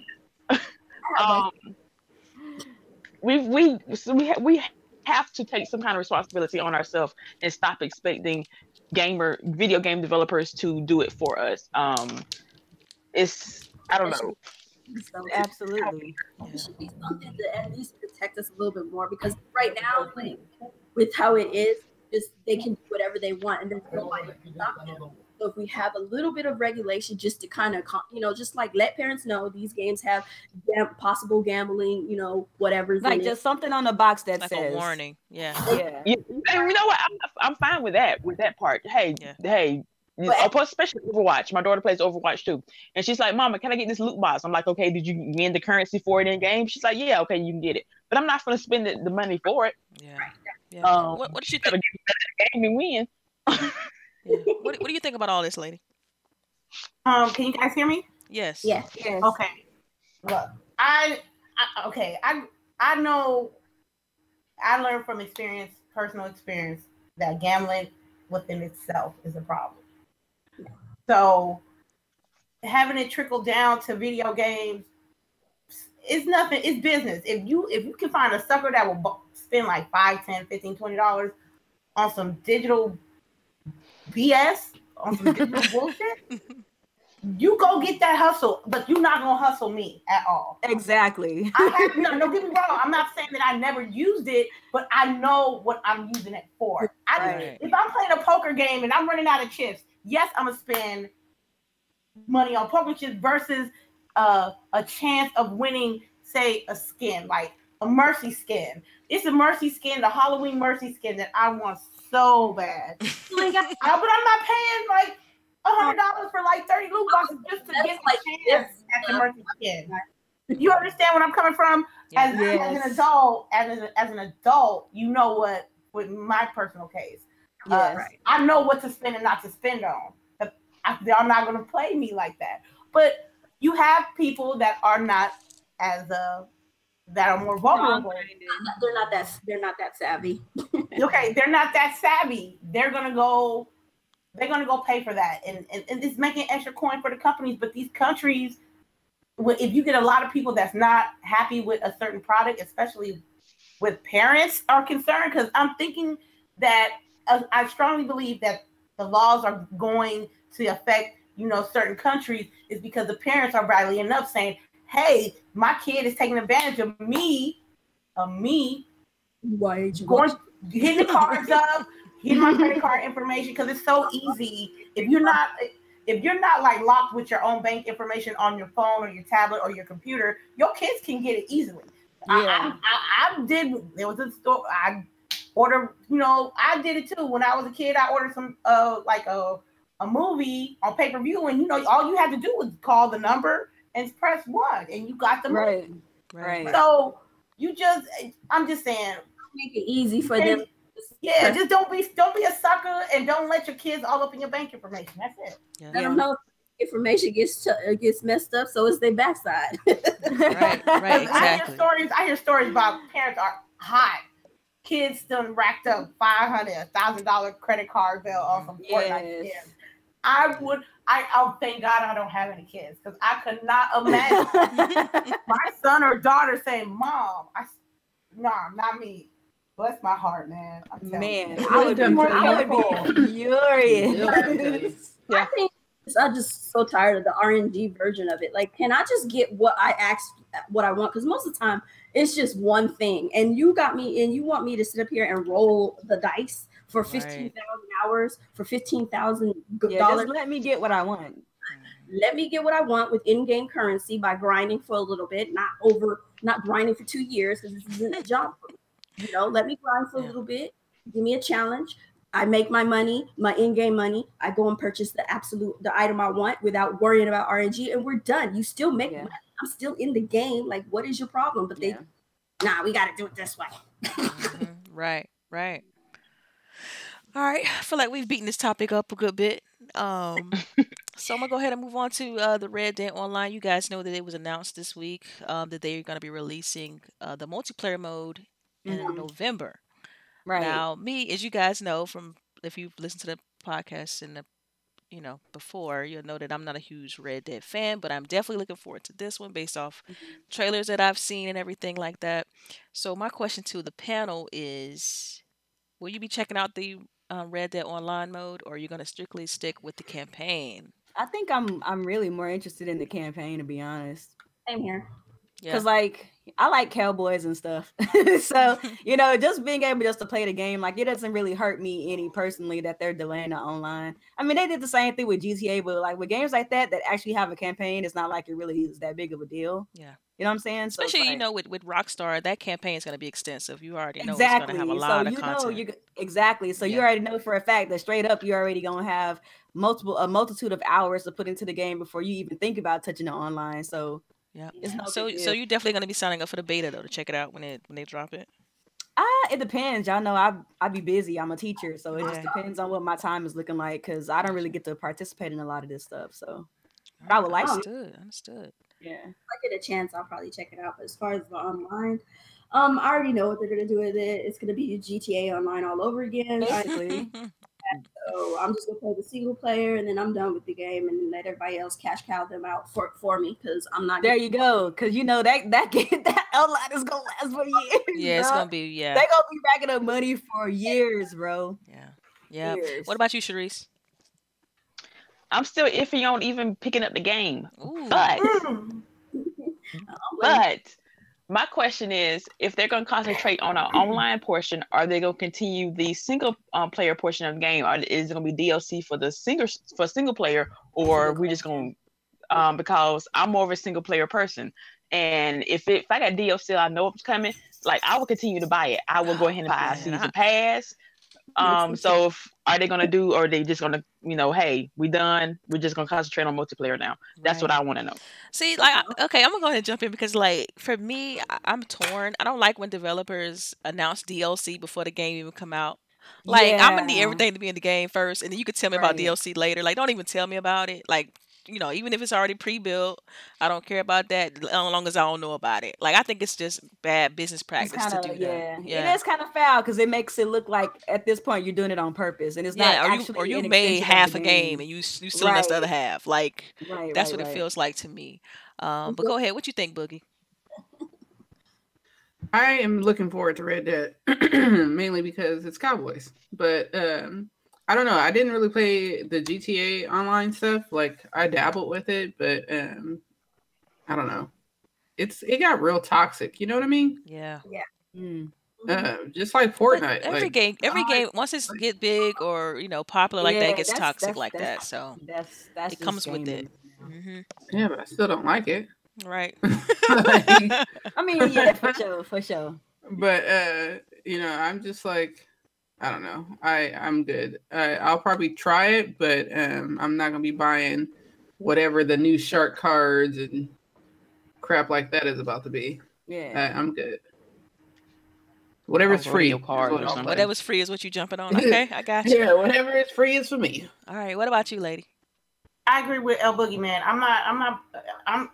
we have to take some kind of responsibility on ourselves and stop expecting video game developers to do it for us. It's, I don't know. Absolutely. It should be something to at least protect us a little bit more, because right now, like, with how it is, just they can do whatever they want, and there's nobody to stop them. So if we have a little bit of regulation, just to kind of, just like let parents know these games have possible gambling, whatever's like in just something on the box that like says a warning. Yeah. And you know what? I'm fine with that part. Hey, especially Overwatch. My daughter plays Overwatch too, and she's like, "Mama, can I get this loot box?" I'm like, "Okay, did you win the currency for it in game?" She's like, "Yeah, okay, you can get it, but I'm not going to spend the money for it." Yeah. What did you think? Game and win. What do you think about all this, lady? Can you guys hear me? Yes. Yes. Okay. Look, I know. I learned from personal experience, that gambling within itself is a problem. So having it trickle down to video games is nothing. It's business. If you can find a sucker that will spend like $5, $10, $15, $20 on some digital BS, on some digital bullshit, you go get that hustle, but you're not gonna hustle me at all. Exactly. Don't get me wrong. I'm not saying that I never used it, but I know what I'm using it for. If I'm playing a poker game and I'm running out of chips, yes, I'm gonna spend money on poker chips versus a chance of winning, say, a skin, like a Mercy skin. It's a Mercy skin, the Halloween Mercy skin that I want so bad. But I'm not paying like $100 for like 30 loot boxes just to get a chance at the Mercy skin. You understand what I'm coming from? As an adult, you know what, with my personal case. I know what to spend and not to spend on. They're not going to play me like that. But you have people that are not that are more vulnerable. They're not that savvy. Okay, they're not that savvy. They're gonna go pay for that, and it's making extra coin for the companies. But these countries, if you get a lot of people that's not happy with a certain product, especially with parents are concerned, because I'm thinking that I strongly believe that the laws are going to affect certain countries, is because the parents are rallying up saying, "Hey, my kid is taking advantage of me, hitting the cards up, hitting my credit card information," because it's so easy. If you're not like locked with your own bank information on your phone or your tablet or your computer, your kids can get it easily. There was a store I ordered. I did it too when I was a kid. I ordered some like a movie on pay-per-view, and all you had to do was call the number and press 1, and you got the movie. Right. So I'm just saying, make it easy for them. Yeah, just don't be a sucker, and don't let your kids all up in your bank information. That's it. I don't know if information gets messed up, so it's their backside. Right, exactly. I hear stories about parents are hot. Kids done racked up $500, $1,000 credit card bill on some Fortnite games. I thank God I don't have any kids, because I could not imagine my son or daughter saying, "Mom, not me." Bless my heart, man. I would be furious. I think I'm just so tired of the RNG version of it. Like, can I just get what I want? Because most of the time it's just one thing, and you want me to sit up here and roll the dice for 15,000 hours for $15,000. Just let me get what I want. Let me get what I want with in-game currency by grinding for a little bit, not grinding for 2 years, because this isn't a job for me. Let me grind for a little bit. Give me a challenge. I make my money, my in-game money. I go and purchase the item I want without worrying about RNG, and we're done. You still make money. I'm still in the game. Like, what is your problem? But we got to do it this way. Right. All right. I feel like we've beaten this topic up a good bit. So I'm gonna go ahead and move on to the Red Dead Online. You guys know that it was announced this week that they're gonna be releasing the multiplayer mode in November. Right. Now, me, as you guys know from if you've listened to the podcast in the before, you'll know that I'm not a huge Red Dead fan, but I'm definitely looking forward to this one based off trailers that I've seen and everything like that. So my question to the panel is, will you be checking out the Red Dead Online mode, or are you going to strictly stick with the campaign? I think I'm really more interested in the campaign, to be honest. Same here. Because like I like cowboys and stuff. So, just being able just to play the game, like it doesn't really hurt me any personally that they're delaying the online. I mean, they did the same thing with GTA, but like with games like that actually have a campaign, it's not like it really is that big of a deal. Yeah. You know what I'm saying? Especially, with Rockstar, that campagn is going to be extensive. You already know exactly. It's going to have a lot of content. Exactly. So you already know for a fact that straight up, you're already going to have a multitude of hours to put into the game before you even think about touching the online. So yeah. So you're definitely going to be signing up for the beta though to check it out when they drop it. It depends. Y'all know I be busy. I'm a teacher, so it just depends on what my time is looking like because I don't really get to participate in a lot of this stuff. So but I would like to. Understood. Yeah. If I get a chance, I'll probably check it out. But as far as the online, I already know what they're gonna do with it. It's gonna be GTA Online all over again. Basically. So I'm just gonna play the single player, and then I'm done with the game, and let everybody else cash cow them out for me because I'm not. There you go, because that online is gonna last for years. Yeah, it's gonna be They're gonna be racking up money for years, bro. Yeah. What about you, CHAREECE? I'm still iffy on even picking up the game, but my question is, if they're going to concentrate on an online portion, are they going to continue the single player portion of the game, or is it going to be DLC for the single player, or are we just going to because I'm more of a single player person, and if I got DLC, I know it's coming. Like I will continue to buy it. I will go ahead and buy a season pass. So are they gonna do, or are they just gonna, hey, we done. We're just gonna concentrate on multiplayer now. That's what I want to know. See, like, okay, I'm gonna go ahead and jump in because, like, for me, I'm torn. I don't like when developers announce DLC before the game even come out. Like, I'm gonna need everything to be in the game first, and then you could tell me about DLC later. Like, don't even tell me about it. Like, even if it's already pre-built, I don't care about that as long as I don't know about it. Like, I think it's just bad business practice to do that. It is kind of foul because it makes it look like at this point you're doing it on purpose, and it's not actually. Or you made half a game and you selling us the other half. Like, that's what it feels like to me. But go ahead. What you think, Boogie? I am looking forward to Red Dead mainly because it's cowboys, but I don't know. I didn't really play the GTA online stuff. Like I dabbled with it, but I don't know. It got real toxic. You know what I mean? Yeah. Just like Fortnite. Every game once it get big or popular like that, it gets toxic like that. So that's it comes with it. Yeah, but I still don't like it. Right. I mean, yeah, for sure. But I'm just like, I don't know. I'm good. I'll probably try it, but I'm not gonna be buying whatever the new shark cards and crap like that is about to be. Yeah, I'm good. Whatever's free. Whatever's free is what you jumping on. Okay, I got you. Yeah, whatever is free is for me. All right. What about you, lady? I agree with LBOOGIE, man. I'm.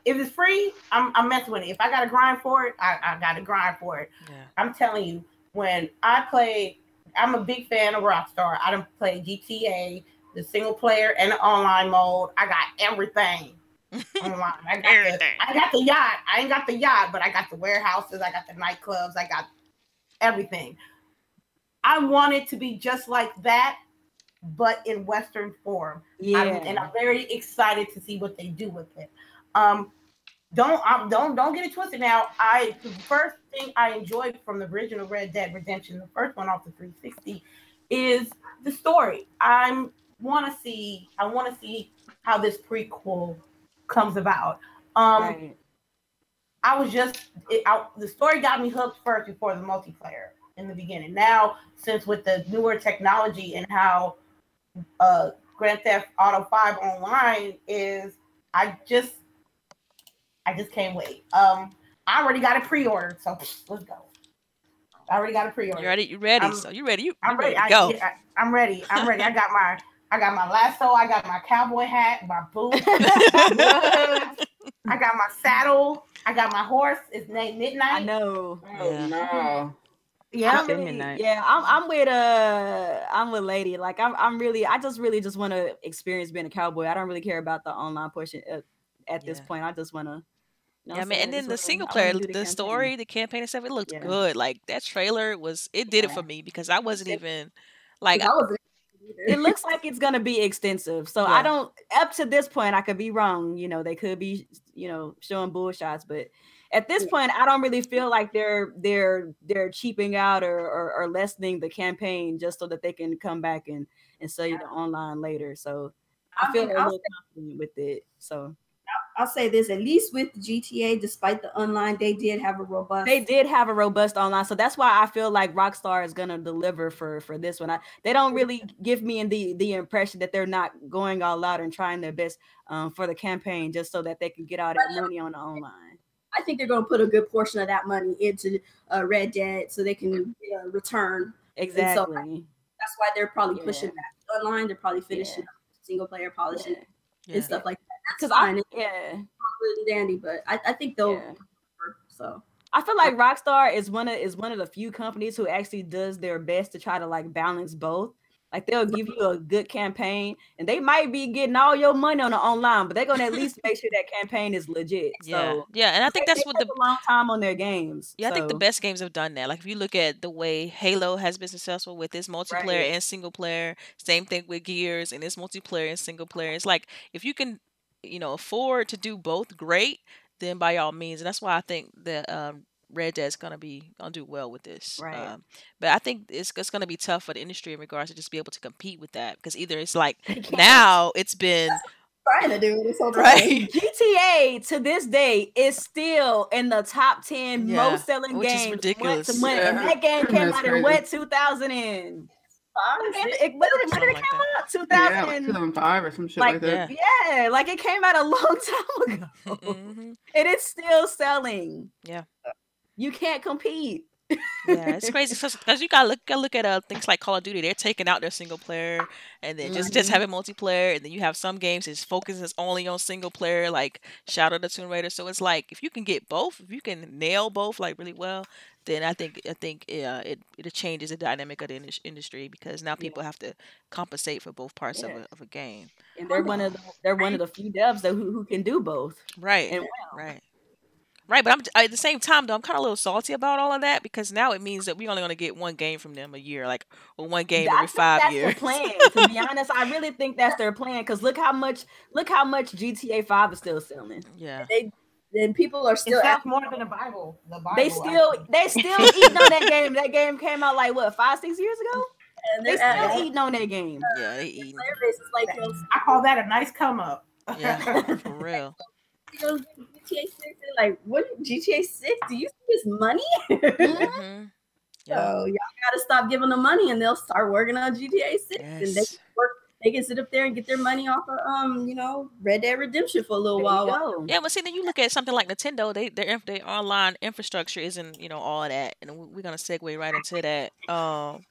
If it's free, I'm messing with it. If I gotta grind for it, I gotta grind for it. Yeah. I'm telling you. When I play, I'm a big fan of Rockstar. I done played GTA, the single player and the online mode. I got everything online. I got the yacht. I ain't got the yacht, but I got the warehouses. I got the nightclubs. I got everything. I want it to be just like that, but in Western form. Yeah. And I'm very excited to see what they do with it. Don't get it twisted. Now, the first thing I enjoyed from the original Red Dead Redemption, the first one off the 360, is the story. I want to see how this prequel comes about. The story got me hooked first before the multiplayer. in the beginning. Now, since with the newer technology and how Grand Theft Auto 5 online is, I just can't wait. I already got it pre-ordered, so let's go. I already got it pre-ordered. You ready? I'm ready. Go. I'm ready. I got my lasso. I got my cowboy hat, my boots, I got my saddle. I got my horse. It's named Midnight. I know. Oh no. Yeah, I'm with Lady. Like I just really want to experience being a cowboy. I don't really care about the online portion at this point. I just want to. Yeah, man, and then the single player, the story, the campaign and stuff, it looked good. Like that trailer did it for me because I wasn't even like. It looks like it's gonna be extensive. So I don't. Up to this point, I could be wrong. You know, they could be showing bullshots, but at this point, I don't really feel like they're cheaping out or lessening the campaign just so that they can come back and sell you the online later. So I feel a little confident with it. So. I'll say this, at least with GTA, despite the online, they did have a robust online. So that's why I feel like Rockstar is going to deliver for this one. They don't really give me the impression that they're not going all out and trying their best for the campaign just so that they can get all that money on the online. I think they're going to put a good portion of that money into Red Dead so they can return. Exactly. So that's why they're probably pushing back online. They're probably finishing single player polishing and stuff like that. Because dandy, but I think they'll. So I feel like Rockstar is one of the few companies who actually does their best to try to like balance both. Like they'll give you a good campaign, and they might be getting all your money on the online, but they're gonna at least make sure that campaign is legit. So, and I think that's what a long time on their games. Yeah, I think the best games have done that. Like if you look at the way Halo has been successful with its multiplayer and single player, same thing with Gears and its multiplayer and single player. It's like if you can, afford to do both great, then by all means. And that's why I think that Red Dead's gonna do well with this. Right. But I think it's gonna be tough for the industry in regards to just be able to compete with that, because either it's like now it's been trying to do this whole time. Right. GTA to this day is still in the top 10 most selling which games. Is ridiculous. And that game came out in 2000 and when did it come out? 2005 or some shit like that. Yeah, like it came out a long time ago. And it's still selling. Yeah. You can't compete. Yeah, it's crazy because you gotta look at things like Call of Duty. They're taking out their single player and then just having multiplayer, and then you have some games that focuses only on single player, like Shadow the Tomb Raider. So it's like if you can get both, if you can nail both like really well, then I think it changes the dynamic of the industry, because now people have to compensate for both parts of a game. And they're one of the few devs who can do both. Right. And Right, but at the same time, though, I'm kind of a little salty about all of that, because now it means that we're only going to get one game from them a year, or one game every 5 years. That's their plan. To be honest, I really think that's their plan, because look how much GTA 5 is still selling. Yeah. Then people are still more than the Bible. They still eating on that game. That game came out 5-6 years ago. And they still eating on that game. Yeah, they eating. I call that a nice come up. Yeah, for real. GTA 6, like, what GTA 6? Do you see this money? So y'all gotta stop giving them money, and they'll start working on GTA 6, and they can sit up there and get their money off of Red Dead Redemption for a little while. Yeah, but see, then you look at something like Nintendo. Their online infrastructure isn't all that, and we're gonna segue right into that. I'm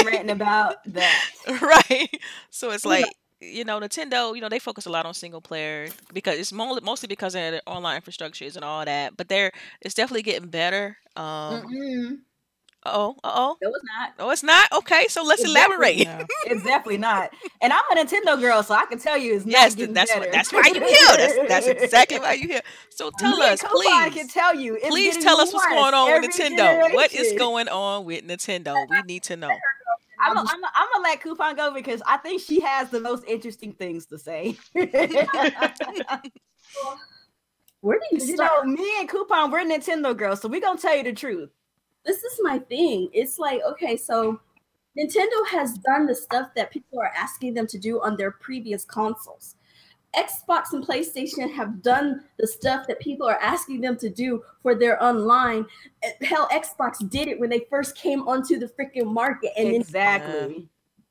ranting about that, right? So it's like. Nintendo, they focus a lot on single player because it's mostly because their online infrastructure isn't all that, but it's definitely getting better. No, it's not. Oh, it's not? Okay, so let's elaborate. It's definitely not. And I'm a Nintendo girl, so I can tell you it's not getting better. That's why you're here. That's exactly why you're here. So tell us, please. I can tell you. Please tell us what's going on with Nintendo. Generation. What is going on with Nintendo? We need to know. I'm gonna let Coupon go because I think she has the most interesting things to say. Where do you start? Me and Coupon, we're Nintendo girls, so we're gonna tell you the truth. This is my thing. It's like, okay, so Nintendo has done the stuff that people are asking them to do on their previous consoles. Xbox and PlayStation have done the stuff that people are asking them to do for their online. Hell, Xbox did it when they first came onto the freaking market, and exactly,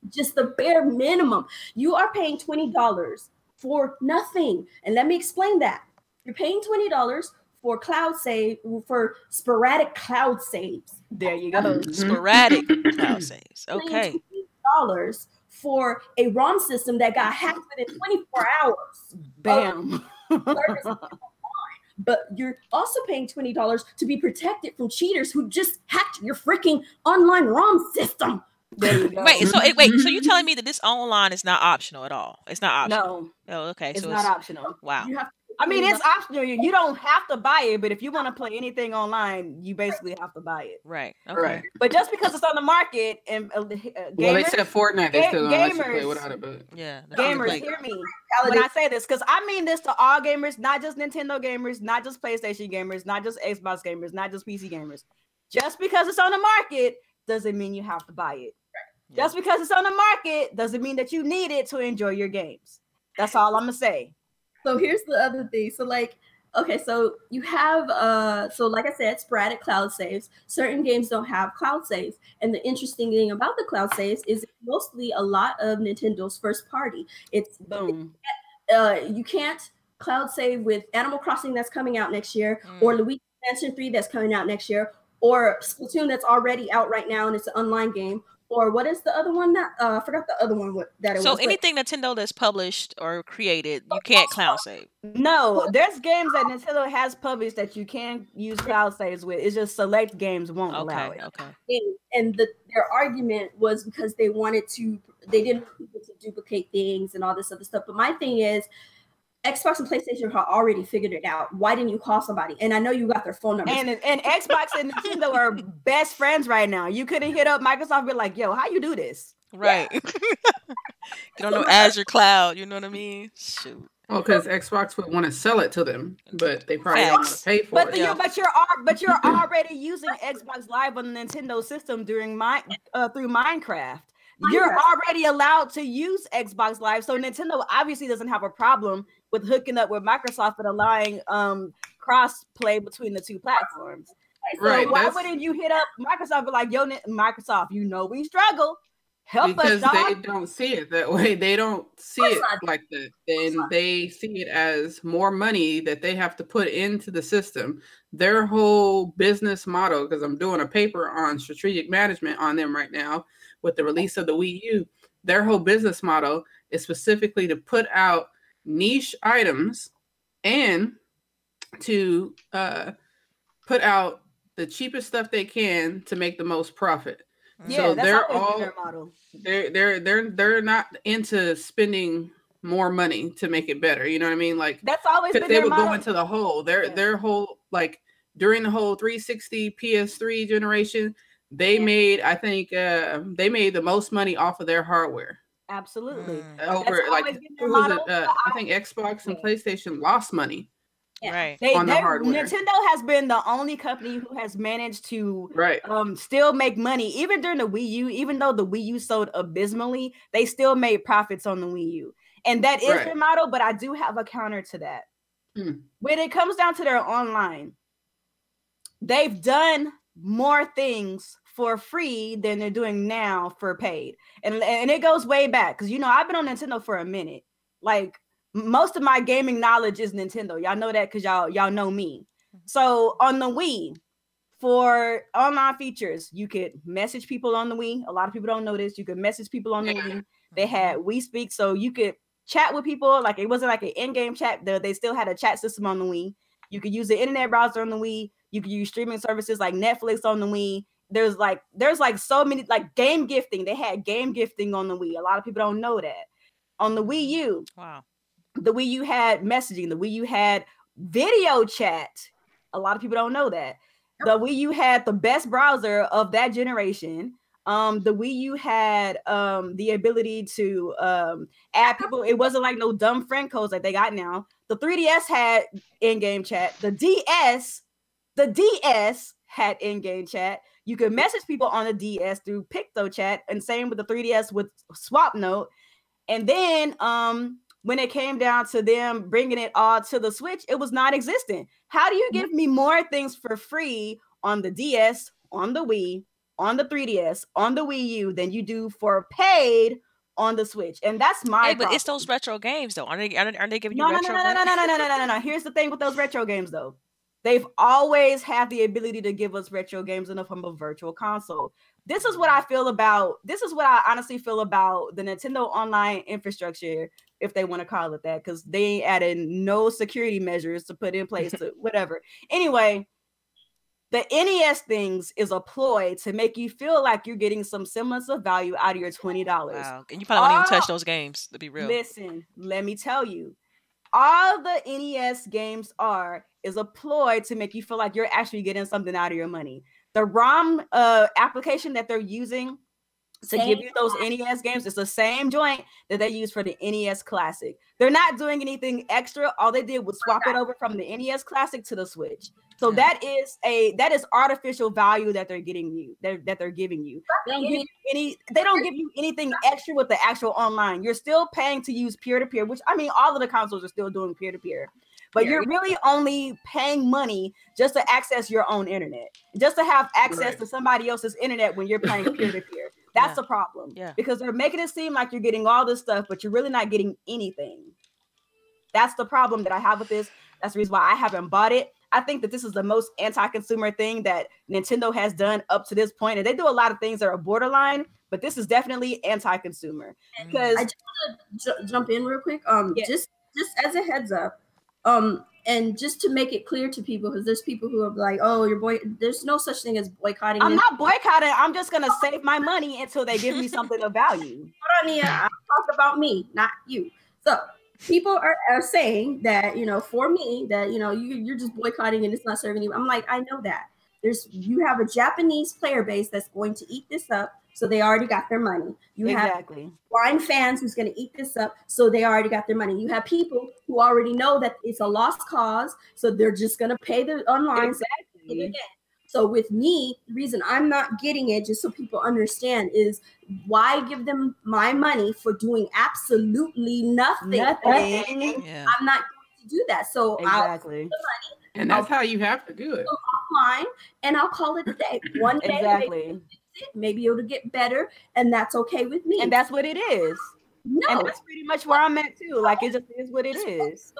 just the bare minimum. You are paying $20 for nothing, and let me explain that. You're paying $20 for cloud save, for sporadic cloud saves. There you go. Sporadic cloud saves. Okay. $20 for a ROM system that got hacked within 24 hours. Bam. But you're also paying $20 to be protected from cheaters who just hacked your freaking online ROM system. There you go. Wait, so you're telling me that this online is not optional at all? It's not optional. No. Oh, okay. It's not optional. Wow. I mean, it's optional. You don't have to buy it, but if you want to play anything online, you basically have to buy it. Right. Okay. Right. But just because it's on the market and gamers, well, they said Fortnite, they still don't let you play without it. But yeah, gamers, hear me when I say this, because I mean this to all gamers, not just Nintendo gamers, not just PlayStation gamers, not just Xbox gamers, not just PC gamers. Just because it's on the market doesn't mean you have to buy it. Yeah. Just because it's on the market doesn't mean that you need it to enjoy your games. That's all I'm gonna say. So here's the other thing. So like, okay, so you have so like I said, sporadic cloud saves. Certain games don't have cloud saves. And the interesting thing about the cloud saves is it's mostly a lot of Nintendo's first party. It's boom. You can't cloud save with Animal Crossing that's coming out next year, or Luigi Mansion 3 that's coming out next year, or Splatoon that's already out right now and it's an online game. Or what is the other one that I forgot the other one that it was. So anything Nintendo that's published or created, you can't cloud save. No, there's games that Nintendo has published that you can use cloud saves with. It's just select games won't allow it. Okay. And their argument was because they didn't want people to duplicate things and all this other stuff. But my thing is, Xbox and PlayStation have already figured it out. Why didn't you call somebody? And I know you got their phone numbers. And Xbox and Nintendo are best friends right now. You couldn't hit up Microsoft and be like, yo, how you do this? Right. Get on the Azure cloud. You know what I mean? Shoot. Well, because Xbox would want to sell it to them, but they probably don't want to pay for it. But you're already using Xbox Live on the Nintendo system through Minecraft. You're already allowed to use Xbox Live, so Nintendo obviously doesn't have a problem with hooking up with Microsoft and allowing cross play between the two platforms. So why wouldn't you hit up Microsoft and be like, yo, Microsoft, you know we struggle. Help us, because they don't see it that way. They don't see it like that. And they see it as more money that they have to put into the system. Their whole business model, because I'm doing a paper on strategic management on them right now with the release of the Wii U, their whole business model is specifically to put out niche items and to put out the cheapest stuff they can to make the most profit. Yeah, so that's they're all all their model. They're not into spending more money to make it better. You know what I mean? Like that's always been they their would model. go into the whole their whole, like during the whole 360 PS3 generation, they made, I think they made the most money off of their hardware. Absolutely. Over like I think Xbox and PlayStation lost money. Yeah. Right. On the hardware. Nintendo has been the only company who has managed to still make money, even during the Wii U. Even though the Wii U sold abysmally, they still made profits on the Wii U, and that is their model. But I do have a counter to that. When it comes down to their online, they've done more things for free than they're doing now for paid, and it goes way back because I've been on Nintendo for a minute. Like, most of my gaming knowledge is Nintendo. Y'all know that because y'all know me. So on the Wii, for online features, you could message people on the Wii. A lot of people don't know this. You could message people on the Wii. They had Wii Speak, so you could chat with people. Like, it wasn't like an in-game chat. They still had a chat system on the Wii. You could use the internet browser on the Wii. You could use streaming services like Netflix on the Wii. There's like so many, like game gifting. They had game gifting on the Wii. A lot of people don't know that. On the Wii U. Wow. The Wii U had messaging. The Wii U had video chat. A lot of people don't know that. The Wii U had the best browser of that generation. The Wii U had the ability to add people. It wasn't like no dumb friend codes like they got now. The 3DS had in-game chat. The DS had in-game chat. You could message people on the DS through PictoChat, and same with the 3DS with SwapNote. And then when it came down to them bringing it all to the Switch, it was non-existent. How do you give me more things for free on the DS, on the Wii, on the 3DS, on the Wii U than you do for paid on the Switch? And that's my Hey, but problem. It's those retro games though. Aren't they giving you No. Here's the thing with those retro games though. They've always had the ability to give us retro games in the form of virtual console. This is what I honestly feel about the Nintendo Online infrastructure, if they want to call it that, because they ain't added no security measures to put in place to whatever. Anyway, the NES things is a ploy to make you feel like you're getting some semblance of value out of your $20. Wow. And you probably won't even touch those games, to be real. Listen, let me tell you. All the NES games is a ploy to make you feel like you're actually getting something out of your money. The ROM application that they're using to give you those NES games is the same joint that they use for the NES Classic. They're not doing anything extra. All they did was swap it over from the NES Classic to the Switch. So that is artificial value that they're giving you. That they're giving you. They don't give you anything extra with the actual online. You're still paying to use peer-to-peer, which I mean, all of the consoles are still doing peer-to-peer. But you're really only paying money just to access your own internet, just to have access to somebody else's internet when you're playing peer-to-peer. That's the problem. Yeah. Because they're making it seem like you're getting all this stuff, but you're really not getting anything. That's the problem that I have with this. That's the reason why I haven't bought it. I think that this is the most anti-consumer thing that Nintendo has done up to this point. And they do a lot of things that are borderline, but this is definitely anti-consumer. Because I just want to jump in real quick. Just as a heads up, and just to make it clear to people, because there's people who are like, oh, there's no such thing as boycotting. I'm not boycotting. I'm just going to save my money until they give me something of value. Hold on, Nia. I'm talking about me, not you. So people are saying that, for me, that, you're just boycotting and it's not serving you. I'm like, I know that. You have a Japanese player base that's going to eat this up, so they already got their money. You have blind fans who's going to eat this up, so they already got their money. You have people who already know that it's a lost cause, so they're just going to pay the online. So with me, the reason I'm not getting it, just so people understand, is why give them my money for doing absolutely nothing? Yeah. I'm not going to do that. So I'll take the money. And that's how you have to do it. Offline, and I'll call it a day. One day, maybe it'll get better, and that's okay with me. And that's what it is. No, and that's pretty much where I'm at too. Like, it just is what it is.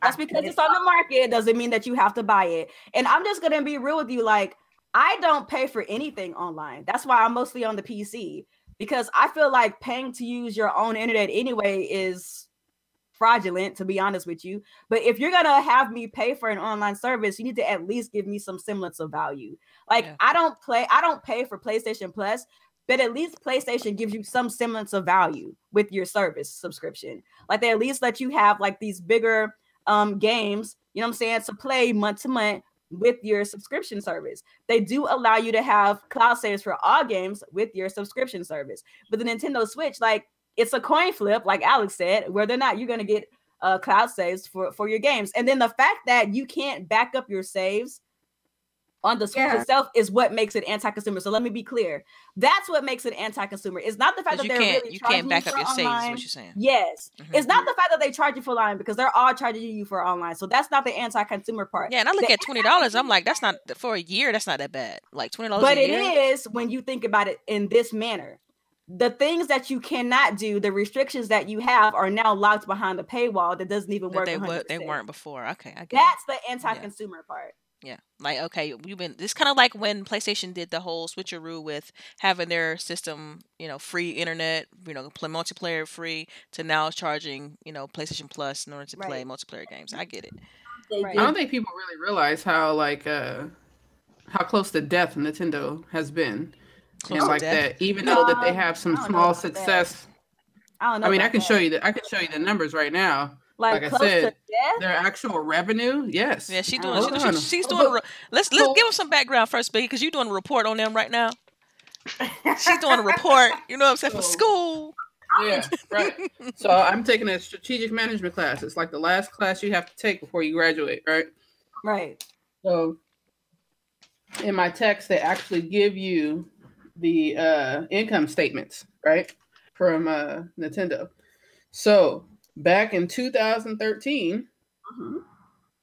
That's because it's on the market. It doesn't mean that you have to buy it. And I'm just gonna be real with you. Like, I don't pay for anything online. That's why I'm mostly on the PC, because I feel like paying to use your own internet anyway is fraudulent, to be honest with you. But if you're gonna have me pay for an online service, you need to at least give me some semblance of value. Like, I don't pay for PlayStation Plus, but at least PlayStation gives you some semblance of value with your service subscription. Like, they at least let you have like these bigger games, you know what I'm saying, to play month to month with your subscription service. They do allow you to have cloud saves for all games with your subscription service. But the Nintendo Switch, like, it's a coin flip, like Alex said, whether or not you're going to get cloud saves for your games. And then the fact that you can't back up your saves on the Switch itself is what makes it anti-consumer. So let me be clear. That's what makes it anti-consumer. It's not the fact that they're really charging you for online. You can't back up your saves, is what you're saying. Yes. Mm-hmm. It's not the fact that they charge you for online, because they're all charging you for online. So that's not the anti-consumer part. Yeah, and I look at $20. I'm like, that's not, for a year, that's not that bad. Like $20 but a year. But it is when you think about it in this manner. The things that you cannot do, the restrictions that you have, are now locked behind the paywall that doesn't even work. They weren't before. Okay, I get that's the anti-consumer part. Yeah, like, okay, it's kind of like when PlayStation did the whole switcheroo with having their system, free internet, play multiplayer free, to now charging, PlayStation Plus in order to play multiplayer games. I get it. I don't think people really realize how how close to death Nintendo has been. And like that, even though that they have some small success. I mean, I can show you the numbers right now. Like I said, their actual revenue, yes. Yeah, she's doing. She's doing. Let's give them some background first, Biggie, because you're doing a report on them right now. She's doing a report. You know what I'm saying, for school. Yeah, right. So I'm taking a strategic management class. It's like the last class you have to take before you graduate, right? Right. So in my text, they actually give you the income statements, right, from Nintendo. So back in 2013,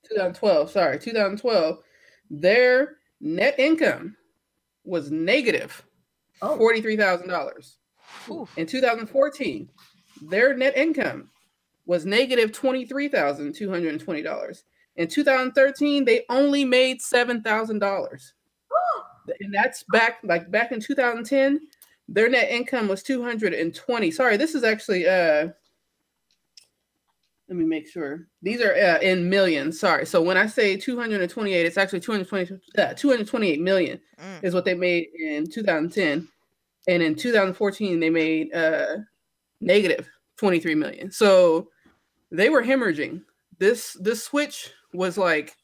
2012, their net income was negative $43,000. In 2014, their net income was negative $23,220. In 2013, they only made $7,000. And that's back in 2010, their net income was 220. Sorry, this is actually let me make sure. These are in millions. Sorry. So when I say 228, it's actually 228 million is what they made in 2010. And in 2014, they made negative 23 million. So they were hemorrhaging. This Switch was like,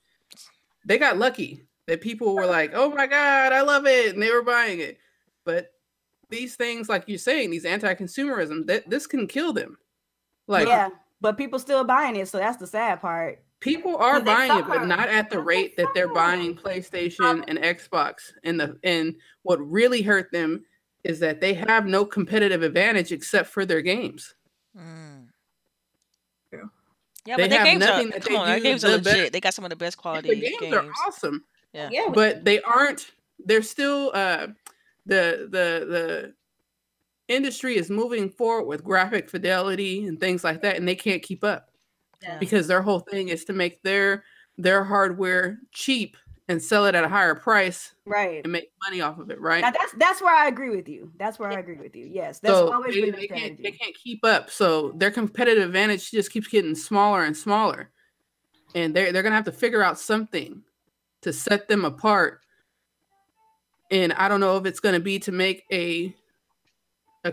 they got lucky that people were like, oh my God, I love it. And they were buying it. But these things, like you're saying, these anti-consumerism, this can kill them. Like, yeah, but people still buying it. So that's the sad part. People are buying it, but not at the rate that they're buying PlayStation and Xbox. And what really hurt them is that they have no competitive advantage except for their games. Yeah, but their games are, come on, their games are legit. They got some of the best quality games. The games are awesome. Yeah. But they're still, the industry is moving forward with graphic fidelity and things like that, and they can't keep up. Yeah. Because their whole thing is to make their hardware cheap and sell it at a higher price, right, and make money off of it, right? Now that's where I agree with you. That's where I agree with you. Yes, that's always been they can't keep up. So their competitive advantage just keeps getting smaller and smaller, and they're gonna have to figure out something to set them apart. And I don't know if it's gonna be to make a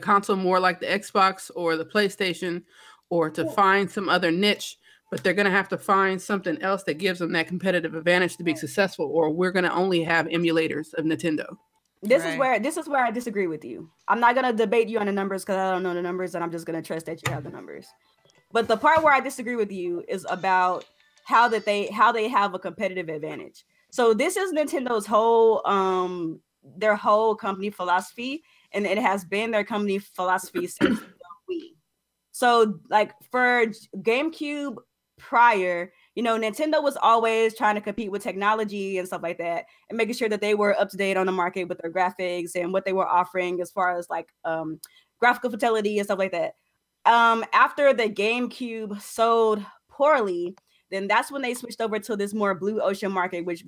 console more like the Xbox or the PlayStation, or to find some other niche. But they're going to have to find something else that gives them that competitive advantage to be successful, or we're going to only have emulators of Nintendo. This is where I disagree with you. I'm not going to debate you on the numbers because I don't know the numbers, and I'm just going to trust that you have the numbers. But the part where I disagree with you is about how they have a competitive advantage. So this is Nintendo's whole their whole company philosophy, and it has been their company philosophy since the Wii. So like for GameCube prior, Nintendo was always trying to compete with technology and stuff like that, and making sure that they were up to date on the market with their graphics and what they were offering as far as like graphical fidelity and stuff like that. After the GameCube sold poorly, then that's when they switched over to this more blue ocean market, which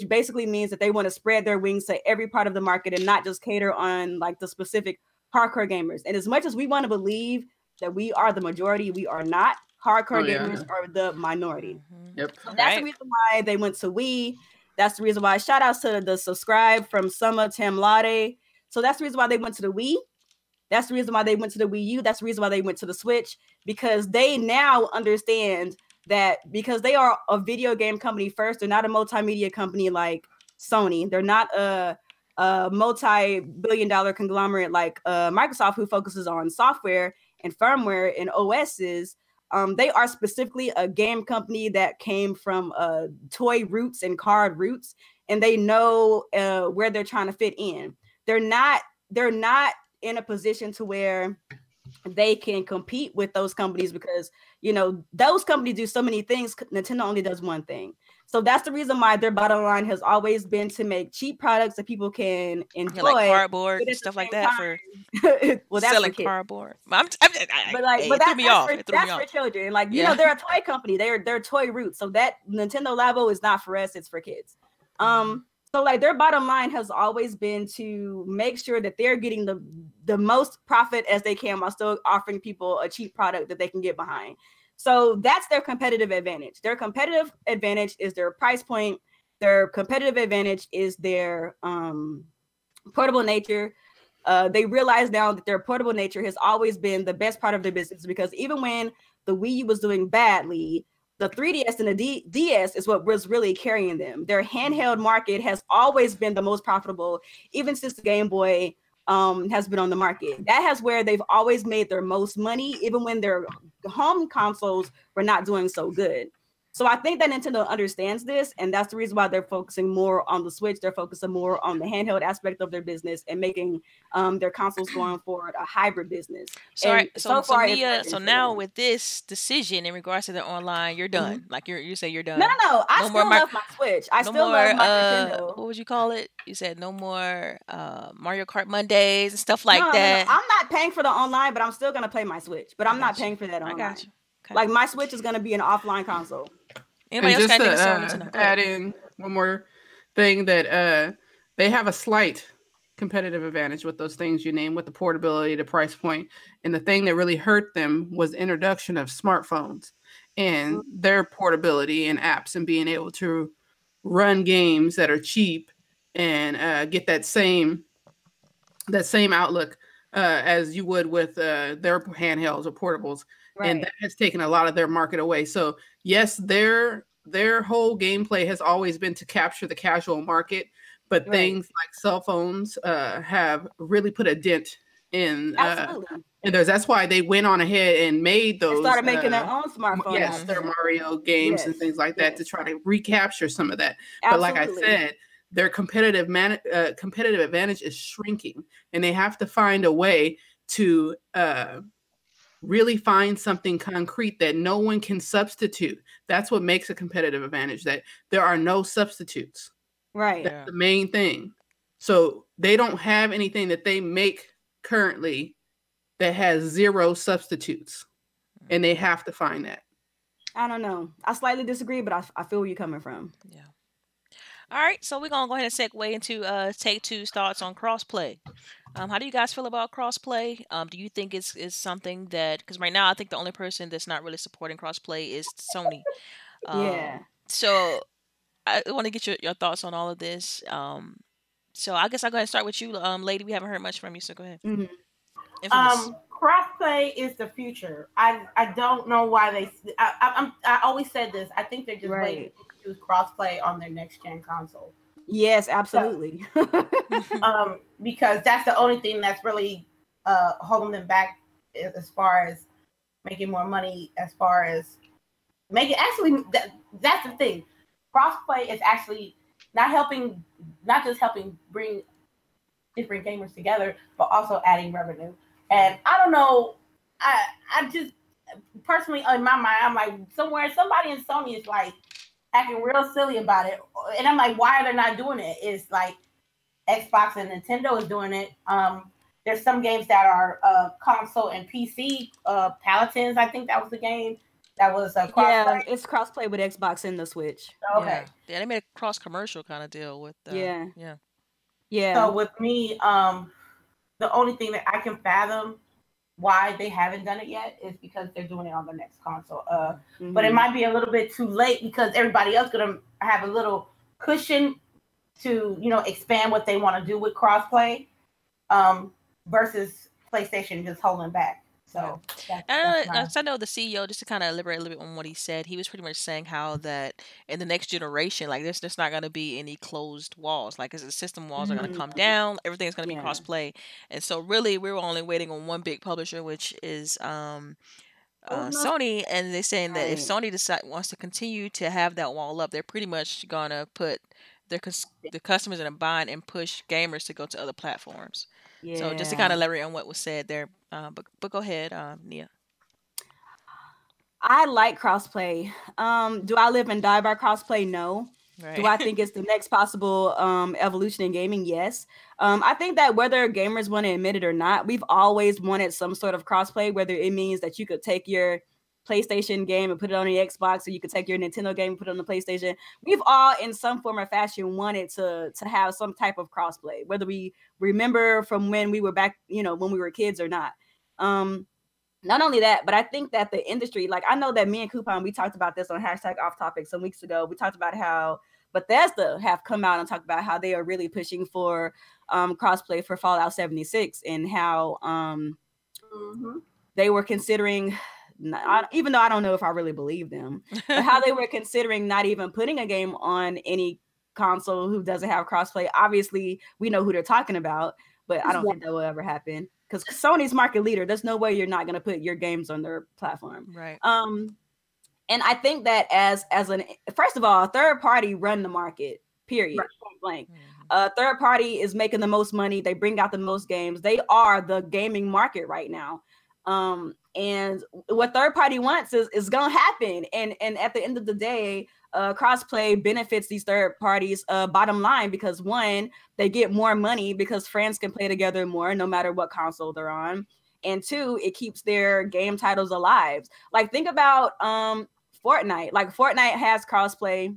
basically means that they want to spread their wings to every part of the market and not just cater on like the specific hardcore gamers. And as much as we want to believe that we are the majority, we are not. Hardcore gamers are the minority. Yep. So that's the reason why they went to Wii. That's the reason why. Shout outs to the subscribe from Summer Tamlade. So that's the reason why they went to the Wii. That's the reason why they went to the Wii U. That's the reason why they went to the Switch, because they now understand that because they are a video game company first, they're not a multimedia company like Sony. They're not a multi-billion-dollar conglomerate like Microsoft, who focuses on software and firmware and OSs. They are specifically a game company that came from toy roots and card roots, and they know where they're trying to fit in. They're not in a position to where they can compete with those companies because those companies do so many things. Nintendo only does one thing. So that's the reason why their bottom line has always been to make cheap products that people can enjoy, like cardboard and stuff like that for well, that's selling for cardboard. But that's for children. Like they're a toy company. They're toy roots. So that Nintendo Labo is not for us. It's for kids. So like their bottom line has always been to make sure that they're getting the most profit as they can while still offering people a cheap product that they can get behind. So that's their competitive advantage. Their competitive advantage is their price point. Their competitive advantage is their portable nature. They realize now that their portable nature has always been the best part of their business, because even when the Wii U was doing badly, the 3DS and the DS is what was really carrying them. Their handheld market has always been the most profitable, even since the Game Boy has been on the market. That has where they've always made their most money, even when their home consoles were not doing so good. So I think that Nintendo understands this, and that's the reason why they're focusing more on the Switch. They're focusing more on the handheld aspect of their business and making their consoles going forward a hybrid business. So, and so far, Nia, so now with this decision in regards to the online, you're done. Like you say you're done. No. I still love my Switch. I still love my Nintendo. What would you call it? You said no more Mario Kart Mondays and stuff like that. No. I'm not paying for the online, but I'm still gonna play my Switch. But I'm not paying for that online. I got you. Okay. Like my Switch is gonna be an offline console. Anybody else got anything to add in one more thing that they have a slight competitive advantage with those things you named, with the portability, the price point, and the thing that really hurt them was the introduction of smartphones and their portability and apps and being able to run games that are cheap and get that same outlook as you would with their handhelds or portables. Right. And that has taken a lot of their market away. So yes, their whole gameplay has always been to capture the casual market, but things like cell phones have really put a dent in those. That's why they went on ahead and made those. They started making their own smartphones. Yes, their Mario games and things like that to try to recapture some of that. But like I said, their competitive advantage is shrinking, and they have to find a way to really find something concrete that no one can substitute. That's what makes a competitive advantage, that there are no substitutes. Right. That's the main thing. So they don't have anything that they make currently that has zero substitutes, and they have to find that. I don't know. I slightly disagree, but I feel where you're coming from. Yeah. All right, so we're gonna go ahead and segue into Take-Two's thoughts on crossplay. How do you guys feel about crossplay? Do you think it's something that, because right now I think the only person that's not really supporting crossplay is Sony. So I want to get your thoughts on all of this. So I guess I'll go ahead and start with you, lady. We haven't heard much from you, so go ahead. Crossplay is the future. I don't know why I always said this. I think they're just waiting to use crossplay on their next gen console. Yes, absolutely. Because that's the only thing that's really holding them back as far as making more money. As far as making, actually, that's the thing. Crossplay is actually not just helping bring different gamers together, but also adding revenue. And I don't know, I just personally in my mind, I'm like, somebody in Sony is like acting real silly about it. And I'm like, why are they not doing it? It's like Xbox and Nintendo is doing it. There's some games that are console and PC. Paladins, I think that was the game. That was crossplay. Yeah, it's crossplay with Xbox and the Switch. Okay. Yeah, they made a cross commercial kind of deal with. Yeah. So with me, the only thing that I can fathom why they haven't done it yet is because they're doing it on the next console. But it might be a little bit too late because everybody else gonna have a little cushion to expand what they want to do with crossplay, versus PlayStation just holding back. So I know the CEO, just to kind of elaborate a little bit on what he said, he was pretty much saying how that in the next generation, like there's not going to be any closed walls. Like the system walls are going to come down, everything's going to be cross-play. And so really we're only waiting on one big publisher, which is Sony. And they're saying that if Sony wants to continue to have that wall up, they're pretty much going to put the customers in a bind and push gamers to go to other platforms. Yeah. So just to kind of elaborate on what was said there, but go ahead, Nia. I like crossplay. Do I live and die by crossplay? No. Right. Do I think it's the next possible evolution in gaming? Yes. I think that whether gamers want to admit it or not, we've always wanted some sort of crossplay, whether it means that you could take your PlayStation game and put it on the Xbox, or you could take your Nintendo game and put it on the PlayStation. We've all, in some form or fashion, wanted to have some type of crossplay, whether we remember from when we were back, when we were kids or not. Not only that, but I think that the industry, like I know that me and Coupon, we talked about this on #OffTopic some weeks ago. We talked about how Bethesda have come out and talked about how they are really pushing for crossplay for Fallout 76 and how they were considering, even though I don't know if I really believe them, but how they were considering not even putting a game on any console who doesn't have crossplay. Obviously, we know who they're talking about, but I don't think that will ever happen because Sony's market leader. There's no way you're not going to put your games on their platform. Right. And I think that as an first of all, a third party run the market, period, Right. point blank. Third party is making the most money. They bring out the most games. They are the gaming market right now. And what third party wants is gonna happen. And at the end of the day, crossplay benefits these third parties bottom line, because one, they get more money because friends can play together more no matter what console they're on. And two, it keeps their game titles alive. Like, think about Fortnite. Like, Fortnite has crossplay.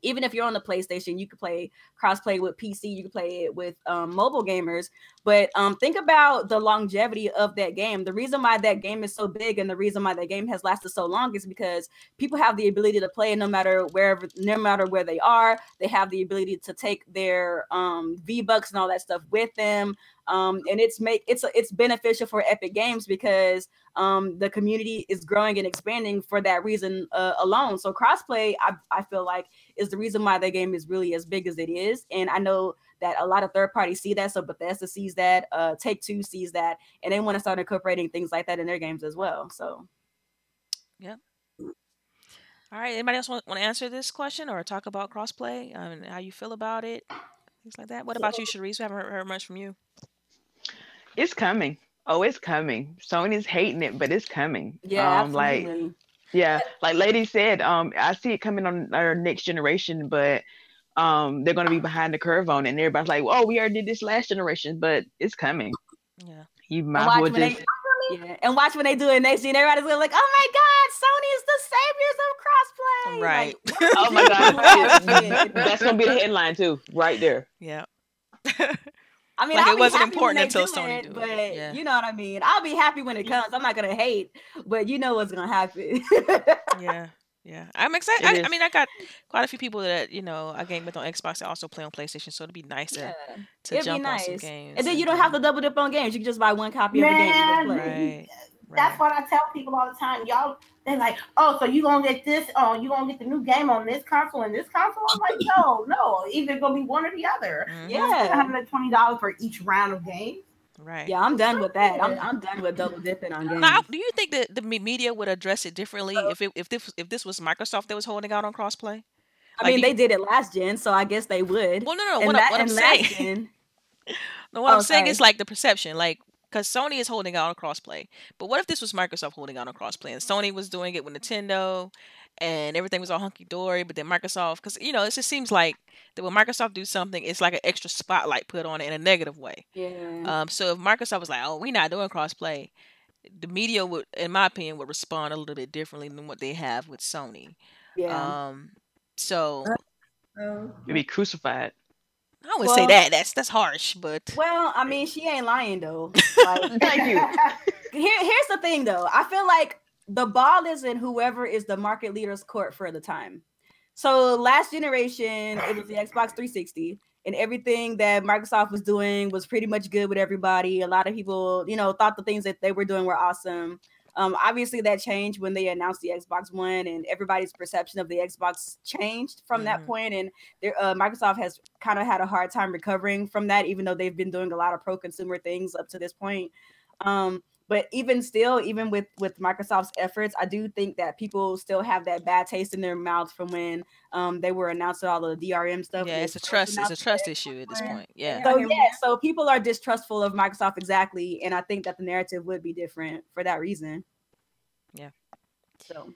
Even if you're on the PlayStation, you can play crossplay with PC. You can play it with mobile gamers. But think about the longevity of that game. The reason why that game is so big and the reason why that game has lasted so long is because people have the ability to play no matter where they are. They have the ability to take their V-Bucks and all that stuff with them. And it's beneficial for Epic Games because the community is growing and expanding for that reason alone. So crossplay, I feel like, is the reason why that game is really as big as it is. And I know that a lot of third parties see that. So Bethesda sees that, Take-Two sees that, and they want to start incorporating things like that in their games as well. So, yeah. All right. Anybody else want to answer this question or talk about crossplay and how you feel about it, things like that? What about you, CHAREECE? We haven't heard much from you. It's coming. Oh, it's coming. Sony's hating it, but it's coming. Yeah, absolutely. Like Lady said, I see it coming on our next generation, but they're going to be behind the curve on it. And everybody's like, oh, we already did this last generation, but it's coming. Yeah. You might as well just... and watch when they do it next year. Everybody's gonna like, oh my God, Sony is the saviors of crossplay. Right. Like, oh my God. That's going to be the headline too, right there. Yeah. I mean, like I'll it wasn't be happy important when until do Sony it, do but it. Yeah. you know what I mean. I'll be happy when it comes. I'm not gonna hate, but you know what's gonna happen. Yeah. I'm excited. I mean, I got quite a few people that I game with on Xbox that also play on PlayStation, so it'd be nice to jump on some games. And then you don't have to double dip on games. You can just buy one copy of the game and go play. Right. That's what I tell people all the time. Y'all, they're like, oh, so you gonna get this? Oh, you gonna get the new game on this console and this console? I'm like, no, either gonna be one or the other. Yeah, $120 for each round of games. Right. Yeah, I'm done with that. I'm done with double dipping on games. Now, do you think that the media would address it differently if this was Microsoft that was holding out on crossplay? I mean, they did it last gen, so I guess they would. Well, no. What I'm saying, I'm saying is like the perception, like. Because Sony is holding out on crossplay. But what if this was Microsoft holding out on crossplay? And Sony was doing it with Nintendo and everything was all hunky-dory. But then Microsoft, because, it just seems like that when Microsoft do something, it's like an extra spotlight put on it in a negative way. Yeah. So if Microsoft was like, oh, we're not doing crossplay, the media would, in my opinion, would respond a little bit differently than what they have with Sony. Yeah. So. You'd be crucified. I wouldn't say that. That's harsh, but well, I mean, she ain't lying though. Like, thank you. Here's the thing though. I feel like the ball is in whoever is the market leader's court for the time. So last generation, it was the Xbox 360, and everything that Microsoft was doing was pretty much good with everybody. A lot of people, thought the things that they were doing were awesome. Obviously that changed when they announced the Xbox One, and everybody's perception of the Xbox changed from that point. And Microsoft has kind of had a hard time recovering from that, even though they've been doing a lot of pro-consumer things up to this point. But even still, even with Microsoft's efforts, I do think that people still have that bad taste in their mouths from when they were announcing all the DRM stuff. Yeah, it's a trust issue at this point. Yeah. So people are distrustful of Microsoft exactly, and I think that the narrative would be different for that reason. Yeah. So.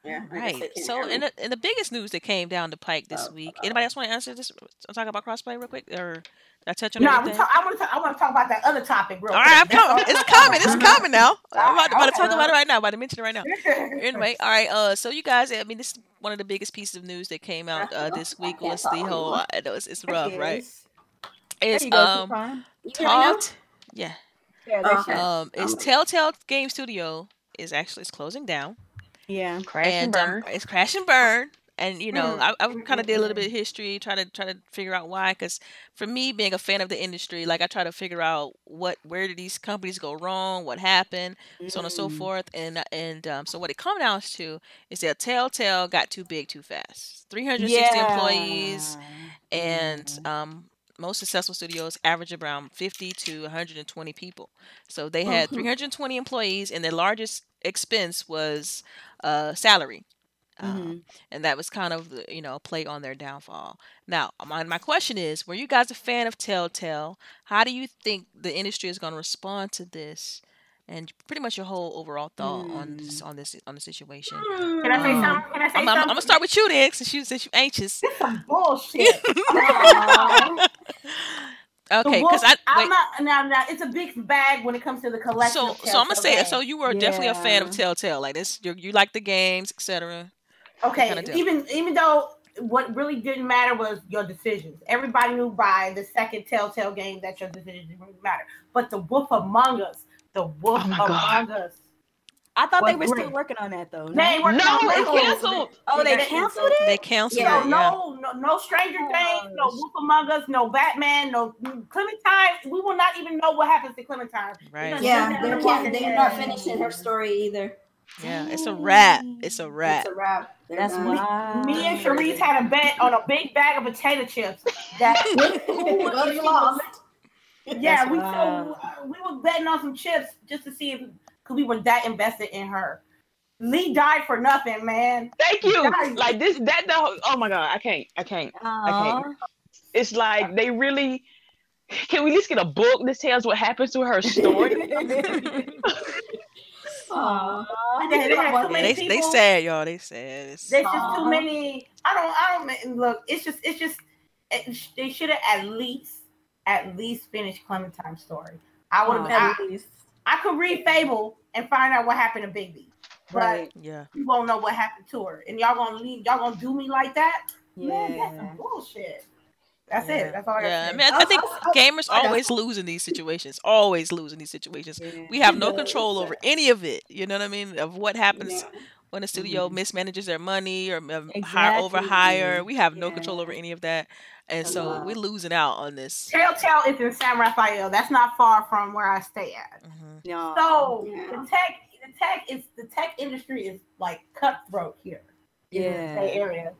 Yeah. Right. So, in the biggest news that came down the pike this week, anybody else want to answer this? Talk about crossplay real quick, or did I touch on anything? I want to talk about that other topic real quick. All right, it's coming. It's coming now. I'm about to talk about it right now. I'm about to mention it right now. Anyway, all right. So you guys, I mean, this is one of the biggest pieces of news that came out this week was the whole. I know it's rough, right? It's talked. Yeah. It's Telltale Game Studio is closing down. Yeah, it's crash and burn. And I kind of did a little bit of history, try to figure out why. Because for me, being a fan of the industry, like I try to figure out where did these companies go wrong, what happened, so on and so forth. And so what it comes down to is that Telltale got too big too fast. 360 employees, and most successful studios average around 50 to 120 people. So they had 320 employees, and their largest expense was salary. And that was kind of a play on their downfall. Now, my question is, were you guys a fan of Telltale? How do you think the industry is going to respond to this? And pretty much your whole overall thought on the situation. Can I say something? Can I say something? I'm gonna start with you then, since you're anxious. This is some bullshit. Okay, because I'm not now. It's a big bag when it comes to the collection. So I'm gonna say, so you were definitely a fan of Telltale, like this. You like the games, etc. Okay, even though what really didn't matter was your decisions. Everybody knew by the second Telltale game that your decisions didn't matter. But the Wolf Among Us, Among Us. I thought they were still working on that though. They were it's canceled. Oh, they canceled it? They canceled it. No Stranger Things, no Wolf Among Us, no Batman, no Clementine. We will not even know what happens to Clementine. Right. Yeah, they're not finishing her story either. Yeah, it's a wrap. It's a wrap. That's why me and CHAREECE had a bet on a big bag of potato chips. Yeah, we were betting on some chips just to see if, because we were that invested in her. Lee died for nothing, man. Thank you. Like oh my God, I can't. It's like they really. Can we at least get a book that tells what happens to her story? They sad, y'all. They sad. There's just too many. I don't look. It's just. They should have at least finished Clementine's story. I would have. I could read Fable and find out what happened to Bigby, but you won't know what happened to her. And y'all gonna do me like that? Yeah, man, that's some bullshit. That's it. That's all I got to say. I mean, I think gamers always lose in these situations. Always lose in these situations. We have no control over any of it. You know what I mean? Of what happens when a studio mismanages their money or overhire. We have no control over any of that. And so we're losing out on this. Telltale is in San Rafael. That's not far from where I stay at. So the tech industry is like cutthroat here. In the Bay Area.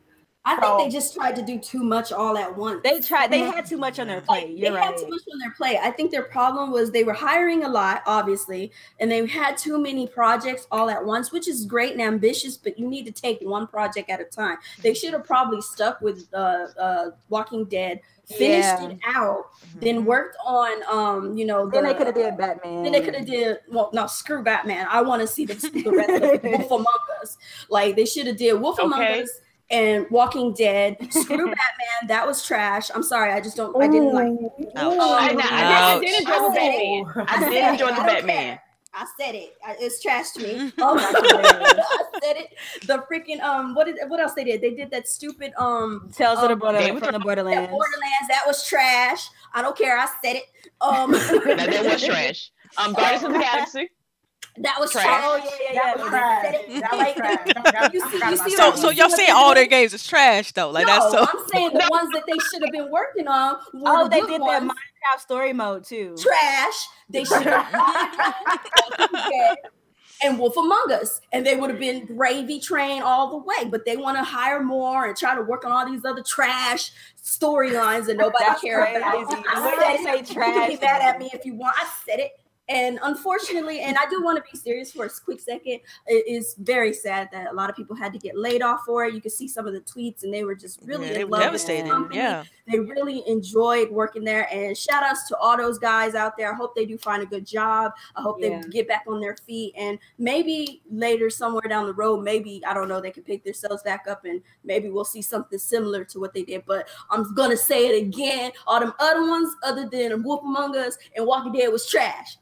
I think they just tried to do too much all at once. They had too much on their plate. They had too much on their plate. I think their problem was they were hiring a lot, obviously, and they had too many projects all at once, which is great and ambitious, but you need to take one project at a time. They should have probably stuck with Walking Dead, finished it out, then worked on then they could have did Batman. Then they could have did screw Batman. I want to see the rest of Wolf Among Us. Like they should have did Wolf Among Us and Walking Dead. Screw Batman. That was trash. I'm sorry. I didn't like. I did enjoy the Batman. I did enjoy the Batman. I said it. It's trash to me. Oh my God. I said it. The freaking what else they did? They did that stupid Tales of the Borderlands. Borderlands. That was trash. I don't care. I said it. That was trash. Guardians of the Galaxy. That was trash. That was trash. So y'all saying all their games is trash though? Like that's so. I'm saying the ones that they should have been working on. They did that Minecraft story mode too. Trash. They should have. And Wolf Among Us, and they would have been gravy train all the way. But they want to hire more and try to work on all these other trash storylines that nobody cares about. I said it. You can be mad at me if you want. I said it. And unfortunately, and I do want to be serious for a quick second, it is very sad that a lot of people had to get laid off for it. You could see some of the tweets and they were just really in love with the company. They really enjoyed working there. And shout outs to all those guys out there. I hope they do find a good job. I hope they get back on their feet. And maybe later, somewhere down the road, maybe, I don't know, they can pick themselves back up and maybe we'll see something similar to what they did. But I'm going to say it again. All them other ones, other than Wolf Among Us and Walking Dead, was trash.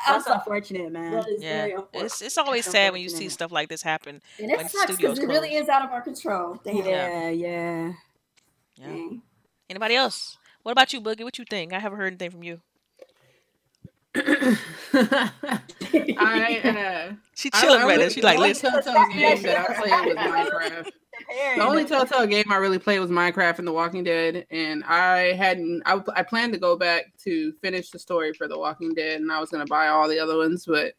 That's unfortunate, man. That is very unfortunate. It's always sad when you see stuff like this happen. And it sucks because it really is out of our control. Yeah. Anybody else? What about you, Boogie? What you think? I haven't heard anything from you. She chilling right there. She like, listen. The only Telltale game I really played was Minecraft and The Walking Dead, and I planned to go back to finish the story for The Walking Dead, and I was gonna buy all the other ones, but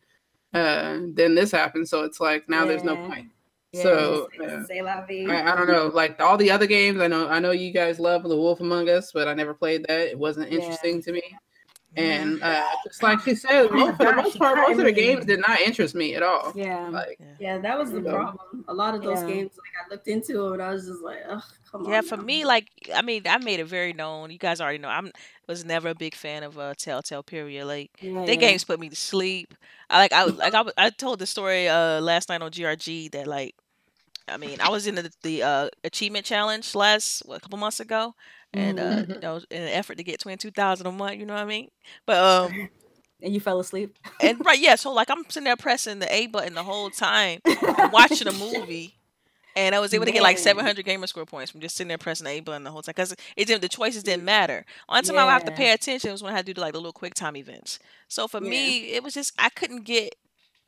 then this happened, so it's like now there's no point. So I don't know, like all the other games, I know you guys love The Wolf Among Us, but I never played that. It wasn't interesting to me. And just like she said, for the most part, most of the games did not interest me at all. Yeah, yeah, that was the problem. A lot of those games, like I looked into them and I was just like, ugh, come on. Yeah, for me, like I mean, I made it very known. You guys already know was never a big fan of Telltale. Period. Like their games put me to sleep. I told the story last night on GRG that like. I mean, I was in the achievement challenge a couple months ago, and you know, in an effort to get 22,000 a month. You know what I mean? But and you fell asleep. And right, yeah. So like I'm sitting there pressing the A button the whole time, watching a movie, and I was able to get like 700 gamer score points from just sitting there pressing the A button the whole time because the choices didn't matter. Only time I would have to pay attention was when I had to do like the little quick time events. So for me, it was just I couldn't get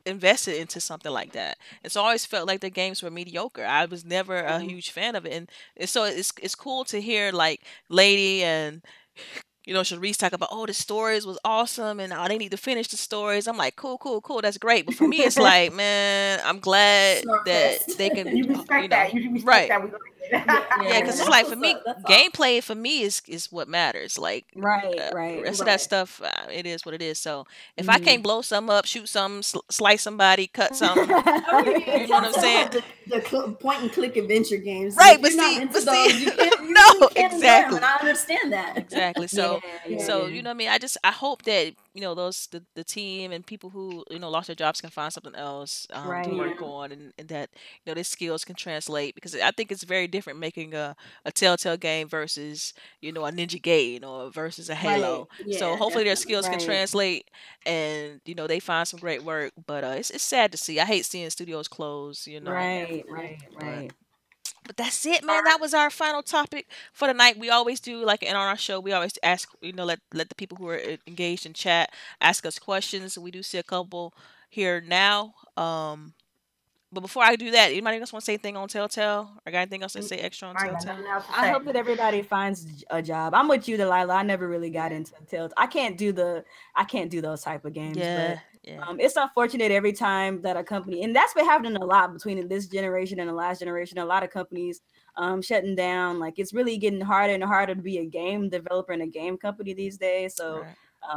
invested into something like that, and so I always felt like the games were mediocre. I was never a huge fan of it, and so it's cool to hear like Lady and CHAREECE talk about, the stories was awesome and they need to finish the stories. I'm like, cool, that's great. But for me, it's like, man, I'm glad that they can. You respect that. You respect that. Yeah, because it's like for me, gameplay for me is what matters. Like, the rest of that stuff, it is what it is. So if I can't blow some up, shoot some, slice somebody, cut some, you know what I'm saying? The point and click adventure games, right? But No, exactly. I understand that exactly. So, so you know what I mean. I hope that the team and people who lost their jobs can find something else to work on, and that their skills can translate, because I think it's very different making a Telltale game versus a Ninja Gaiden or versus a Halo. So hopefully their skills can translate, and they find some great work. But it's sad to see. I hate seeing studios close. Right. But that's it, man. That was our final topic for the night. We always do, like, on our show, we always ask, let the people who are engaged in chat ask us questions. We do see a couple here now. But before I do that, anybody else want to say anything on Telltale? Or got anything else to say extra on Telltale? I hope that everybody finds a job. I'm with you, Delilah. I never really got into Telltale. I can't do those type of games. Yeah. But it's unfortunate every time that a company, and that's been happening a lot between this generation and the last generation. A lot of companies shutting down. Like, it's really getting harder and harder to be a game developer in a game company these days. So.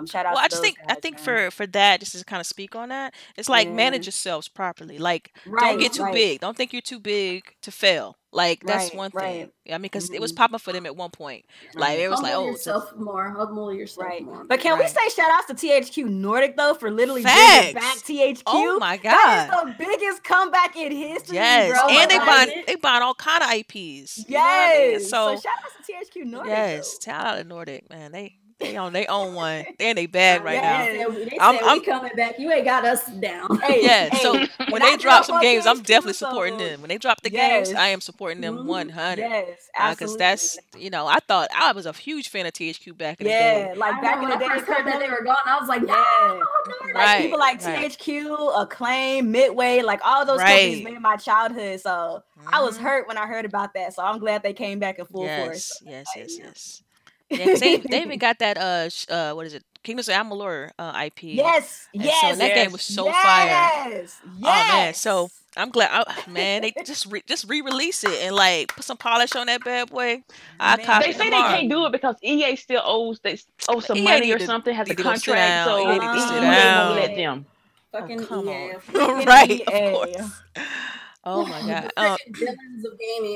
Shout out to those guys, I think for that, just to kind of speak on that, it's like manage yourselves properly. Like, don't get too big. Don't think you're too big to fail. Like, that's one thing. I mean, because it was popping for them at one point. Like, it was humble yourself more. But can we say shout outs to THQ Nordic though for literally bringing back THQ? Oh my god, that is the biggest comeback in history. Yes, bro. And they buying all kind of IPs. Yes, so shout outs to THQ Nordic. Yes, shout out to Nordic, man. They own one. They in they bag right now. They said we coming back. You ain't got us down. So when they drop some games, I'm definitely supporting them. When they drop the games, I am supporting them 100. Yes, absolutely. Because that's I thought I was a huge fan of THQ back in the day. Like back in the day, I heard that they were gone. I was like, like people like THQ, Acclaim, Midway, like all those companies made my childhood. So I was hurt when I heard about that. So I'm glad they came back in full force. Yes. Yeah, because they even got that what is it? Kingdoms of Amalur IP. Yes. So that game was so fire. Oh man, so I'm glad. They just re-release it and like put some polish on that bad boy. They say they can't do it because EA still owes some money or something. Has a contract, so EA won't let them. Fucking EA, right? Of course. Oh my god! Villains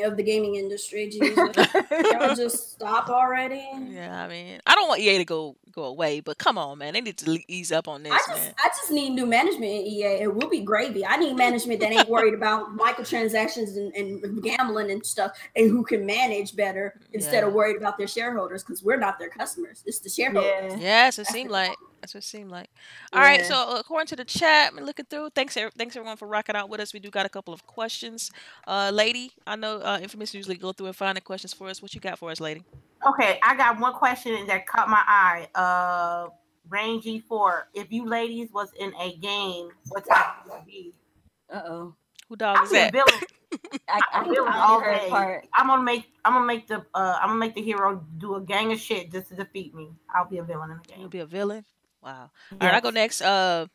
of the gaming industry. Jesus, y'all just stop already. Yeah, I mean, I don't want EA to go away, but come on, man, they need to ease up on this. I just need new management in EA. It will be gravy. I need management that ain't worried about microtransactions and gambling and stuff, and who can manage better instead of worried about their shareholders, because we're not their customers. It's the shareholders. Yes, it seemed like. That's what it seemed like. All right, so according to the chat, I'm looking through. Thanks everyone for rocking out with us. We do got a couple of questions. Lady, I know Infamous usually go through and find the questions for us. What you got for us, Lady? Okay, I got one question that caught my eye. Rain G4, if you ladies was in a game, what type would you be? Who dog is that? I'm villain all day. I'm gonna make the hero do a gang of shit just to defeat me. I'll be a villain in the game. You'll be a villain? Wow. All right, I go next. I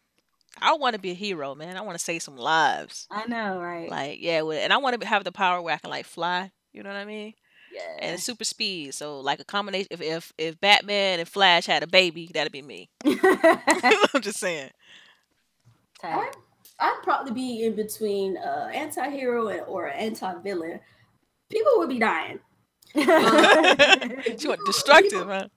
want to be a hero, man. I want to save some lives. I know, right? Like, and I want to have the power where I can like fly. You know what I mean? and super speed. So like a combination. If Batman and Flash had a baby, that'd be me. I'm just saying. I'd probably be in between anti-hero or anti-villain. People would be dying. You destructive, huh?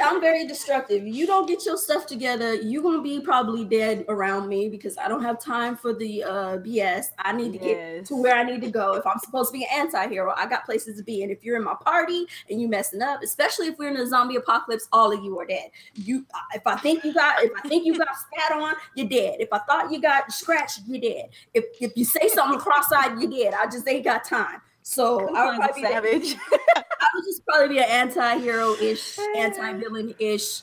I'm very destructive. You don't get your stuff together, you're gonna be probably dead around me because I don't have time for the BS. I need to get to where I need to go. If I'm supposed to be an anti-hero, I got places to be. And if you're in my party and you messing up, especially if we're in a zombie apocalypse, all of you are dead. If I think you got spat on, you're dead. If I thought you got scratched, you're dead. If you say something cross-eyed, you're dead. I just ain't got time. So I would probably savage. I would just probably be an anti-hero-ish, anti-villain-ish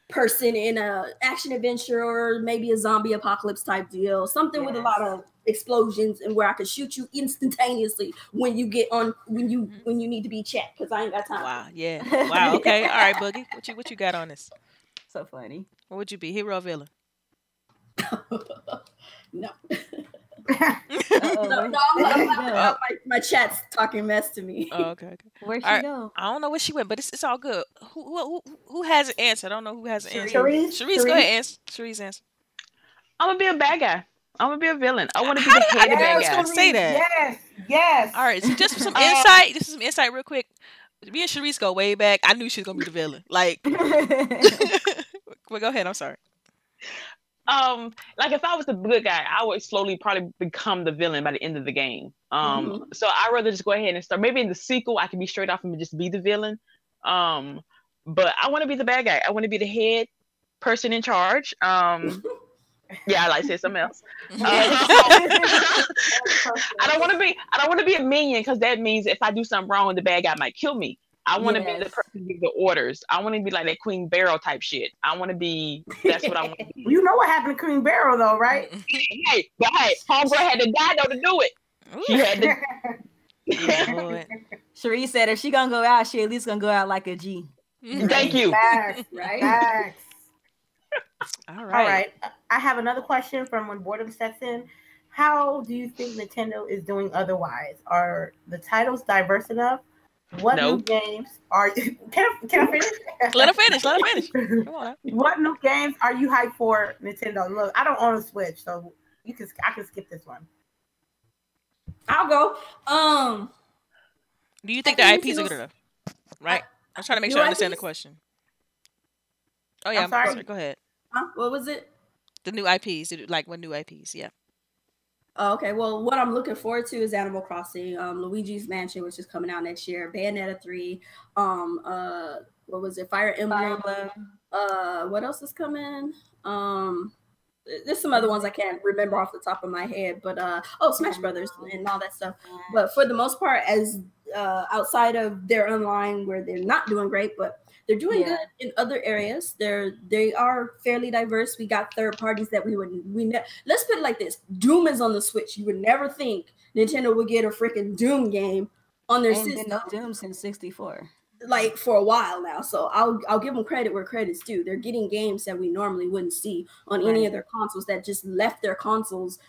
person in a action adventure or maybe a zombie apocalypse type deal. Something with a lot of explosions and where I could shoot you instantaneously when you get on when you need to be checked because I ain't got time. Wow, yeah. Wow, okay. All right, Boogie. What you got on this? So funny. What would you be? Hero or villain? No. My chat's talking mess to me. Oh, okay. Where'd she go? I don't know where she went, but it's all good. Who has an answer? I don't know who has an answer. CHAREECE, go ahead. Answer. CHAREECE, answer. I'm gonna be a bad guy. I'm gonna be a villain. I want to be the head of bad guy. Say that. Yes. All right. So just for some insight, this is some insight real quick. Me and CHAREECE go way back. I knew she was gonna be the villain. Like, well, go ahead. I'm sorry. Like if I was the good guy, I would slowly probably become the villain by the end of the game. So I'd rather just go ahead and start. Maybe in the sequel, I can be straight off and just be the villain. But I want to be the bad guy. I want to be the head person in charge. Yeah, I like to say something else. I don't want to be a minion because that means if I do something wrong, the bad guy might kill me. I want to be the person who gives the orders. I want to be like that Queen Barrel type shit. I want to be. That's what I want to be. You know what happened to Queen Barrel though, right? Hey, homegirl had to die though to do it. She had to. CHAREECE said if she gonna go out, she at least gonna go out like a G. Thank you. Facts, right? Facts. All right. I have another question from when boredom sets in. How do you think Nintendo is doing otherwise? Are the titles diverse enough? What new games are you? Can I finish? Let her finish. Come on. What new games are you hyped for, Nintendo? Look, I don't own a Switch, so I can skip this one. I'll go. Do you think the IPs are good enough? Right. I'm trying to make sure I understand the question. Oh yeah, I'm sorry. Go ahead. What was it? The new IPs. Like what new IPs? Yeah. Oh, okay. Well, what I'm looking forward to is Animal Crossing, Luigi's Mansion, which is coming out next year, Bayonetta 3, what was it? Fire Emblem. What else is coming? There's some other ones I can't remember off the top of my head, but Smash Brothers and all that stuff. But for the most part, as outside of their online where they're not doing great, but they're doing good in other areas. They are fairly diverse. We got third parties that let's put it like this: Doom is on the Switch. You would never think Nintendo would get a freaking Doom game on their system. No Doom since 64. Like for a while now. So I'll give them credit where credit's due. They're getting games that we normally wouldn't see on any of their consoles that just left their consoles